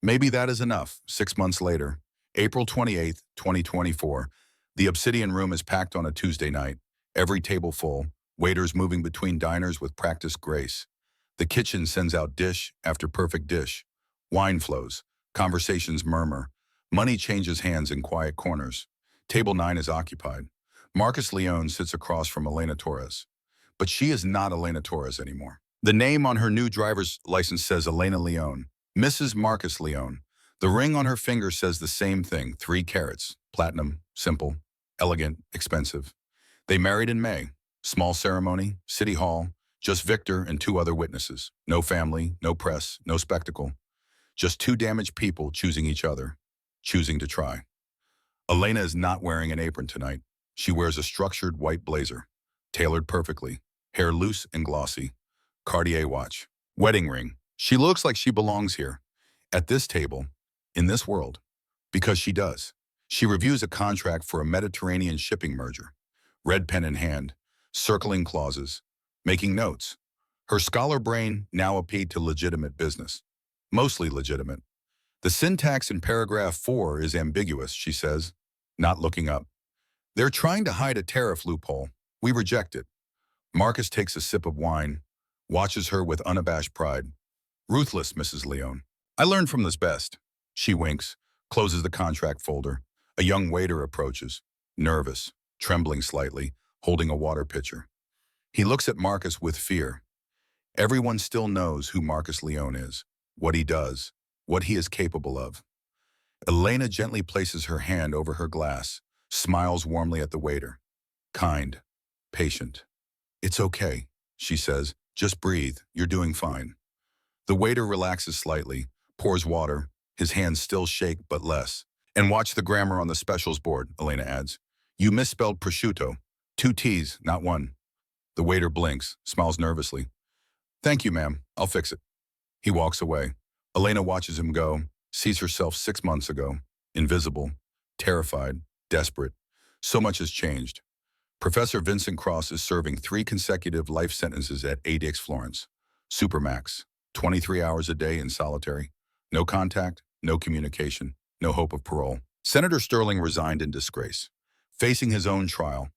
A: Maybe that is enough. 6 months later, April 28th, 2024, the Obsidian Room is packed on a Tuesday night, every table full, waiters moving between diners with practiced grace. The kitchen sends out dish after perfect dish. Wine flows, conversations murmur, money changes hands in quiet corners. Table 9 is occupied. Marcus Leone sits across from Elena Torres. But she is not Elena Torres anymore. The name on her new driver's license says Elena Leone, Mrs. Marcus Leone. The ring on her finger says the same thing, 3 carats, platinum, simple, elegant, expensive. They married in May. Small ceremony, city hall, just Victor and 2 other witnesses. No family, no press, no spectacle. Just 2 damaged people choosing each other, choosing to try. Elena is not wearing an apron tonight. She wears a structured white blazer, tailored perfectly, hair loose and glossy, Cartier watch, wedding ring. She looks like she belongs here, at this table, in this world, because she does. She reviews a contract for a Mediterranean shipping merger, red pen in hand, circling clauses, making notes. Her scholar brain now appealed to legitimate business, mostly legitimate. The syntax in paragraph 4 is ambiguous, she says, not looking up. They're trying to hide a tariff loophole. We reject it. Marcus takes a sip of wine, watches her with unabashed pride. Ruthless, Mrs. Leone. I learned from this best. She winks, closes the contract folder. A young waiter approaches, nervous, trembling slightly, holding a water pitcher. He looks at Marcus with fear. Everyone still knows who Marcus Leone is, what he does, what he is capable of. Elena gently places her hand over her glass, smiles warmly at the waiter. Kind, patient. It's okay, she says. Just breathe. You're doing fine. The waiter relaxes slightly, pours water, his hands still shake but less. And watch the grammar on the specials board, Elena adds. You misspelled prosciutto. 2 T's, not 1. The waiter blinks, smiles nervously. Thank you, ma'am. I'll fix it. He walks away. Elena watches him go, sees herself 6 months ago, invisible, terrified, desperate. So much has changed. Professor Vincent Cross is serving 3 consecutive life sentences at ADX Florence. Supermax, 23 hours a day in solitary. No contact, no communication, no hope of parole. Senator Sterling resigned in disgrace, facing his own trial,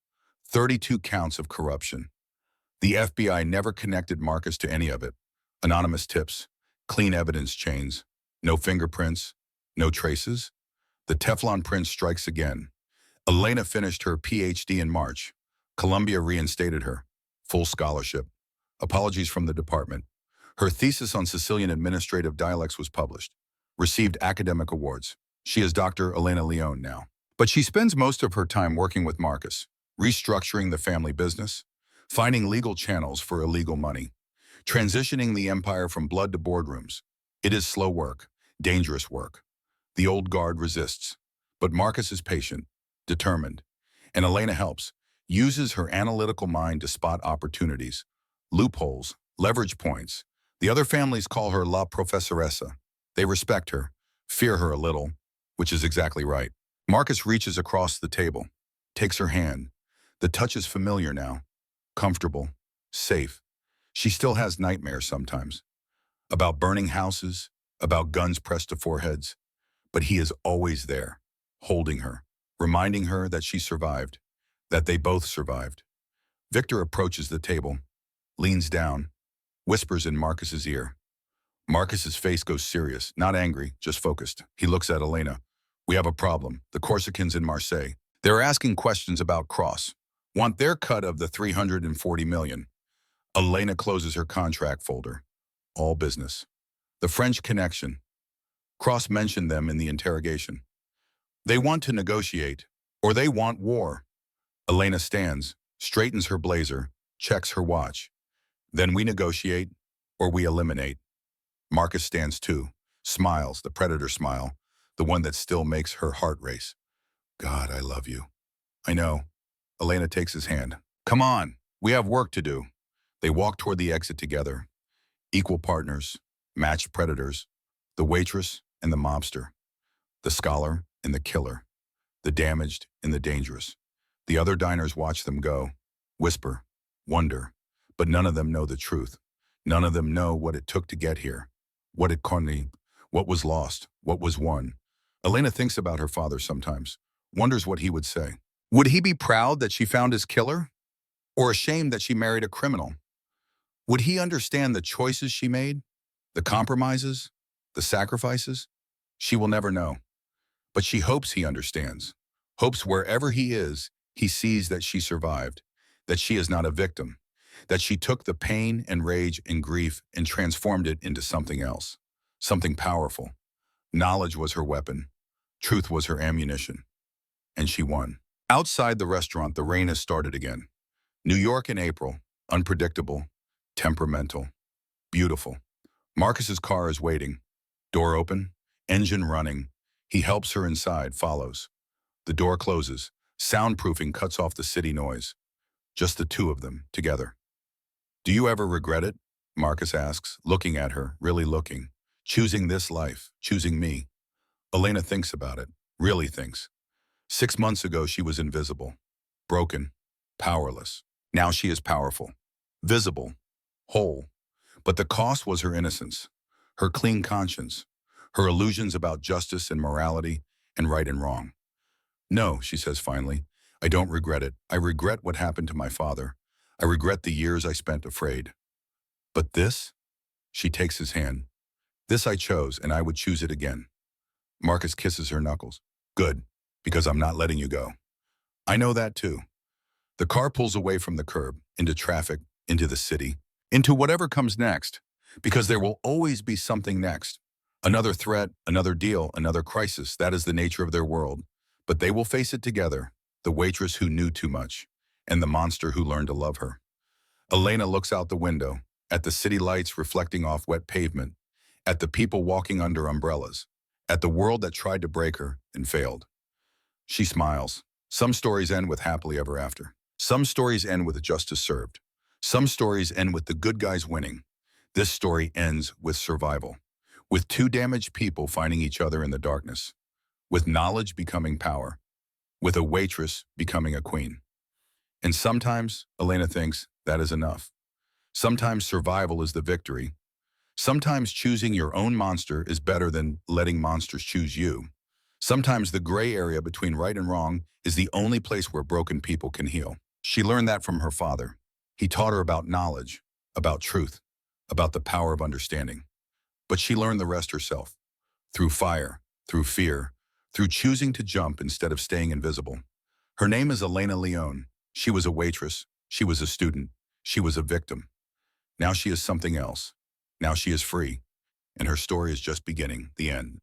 A: 32 counts of corruption. The FBI never connected Marcus to any of it. Anonymous tips, clean evidence chains, no fingerprints, no traces. The Teflon print strikes again. Elena finished her PhD in March. Columbia reinstated her. Full scholarship. Apologies from the department. Her thesis on Sicilian administrative dialects was published. Received academic awards. She is Dr. Elena Leone now. But she spends most of her time working with Marcus, restructuring the family business, finding legal channels for illegal money, transitioning the empire from blood to boardrooms. It is slow work, dangerous work. The old guard resists. But Marcus is patient, determined, and Elena helps, uses her analytical mind to spot opportunities, loopholes, leverage points. The other families call her La Professoressa. They respect her, fear her a little, which is exactly right. Marcus reaches across the table, takes her hand. The touch is familiar now, comfortable, safe. She still has nightmares sometimes, about burning houses, about guns pressed to foreheads, but he is always there, holding her, reminding her that she survived, that they both survived. Victor approaches the table, leans down, whispers in Marcus's ear. Marcus's face goes serious, not angry, just focused. He looks at Elena. We have a problem. The Corsicans in Marseille. They're asking questions about Cross. Want their cut of the 340 million. Elena closes her contract folder. All business. The French connection. Cross mentioned them in the interrogation. They want to negotiate, or they want war. Elena stands, straightens her blazer, checks her watch. Then we negotiate, or we eliminate. Marcus stands too, smiles, the predator smile, the one that still makes her heart race. God, I love you. I know. Elena takes his hand. Come on, we have work to do. They walk toward the exit together. Equal partners, matched predators, the waitress and the mobster, the scholar and the killer, the damaged and the dangerous. The other diners watch them go, whisper, wonder, but none of them know the truth. None of them know what it took to get here, what it conny, what was lost, what was won. Elena thinks about her father sometimes, wonders what he would say. Would he be proud that she found his killer? Or ashamed that she married a criminal? Would he understand the choices she made? The compromises? The sacrifices? She will never know. But she hopes he understands. Hopes wherever he is, he sees that she survived, that she is not a victim, that she took the pain and rage and grief and transformed it into something else, something powerful. Knowledge was her weapon. Truth was her ammunition. And she won. Outside the restaurant, the rain has started again. New York in April, unpredictable, temperamental, beautiful. Marcus's car is waiting. Door open, engine running. He helps her inside, follows. The door closes. Soundproofing cuts off the city noise. Just the two of them, together. Do you ever regret it? Marcus asks, looking at her, really looking. Choosing this life, choosing me. Elena thinks about it, really thinks. 6 months ago, she was invisible, broken, powerless. Now she is powerful, visible, whole. But the cost was her innocence, her clean conscience, her illusions about justice and morality and right and wrong. No, she says finally, I don't regret it. I regret what happened to my father. I regret the years I spent afraid. But this, she takes his hand. This I chose, and I would choose it again. Marcus kisses her knuckles. Good, because I'm not letting you go. I know that too. The car pulls away from the curb, into traffic, into the city, into whatever comes next, because there will always be something next. Another threat, another deal, another crisis. That is the nature of their world. But they will face it together, the waitress who knew too much, and the monster who learned to love her. Elena looks out the window, at the city lights reflecting off wet pavement, at the people walking under umbrellas, at the world that tried to break her and failed. She smiles. Some stories end with happily ever after. Some stories end with justice served. Some stories end with the good guys winning. This story ends with survival, with two damaged people finding each other in the darkness, with knowledge becoming power, with a waitress becoming a queen. And sometimes, Elena thinks, that is enough. Sometimes survival is the victory. Sometimes choosing your own monster is better than letting monsters choose you. Sometimes the gray area between right and wrong is the only place where broken people can heal. She learned that from her father. He taught her about knowledge, about truth, about the power of understanding. But she learned the rest herself, through fire, through fear, through choosing to jump instead of staying invisible. Her name is Elena Leone. She was a waitress. She was a student. She was a victim. Now she is something else. Now she is free. And her story is just beginning, the end.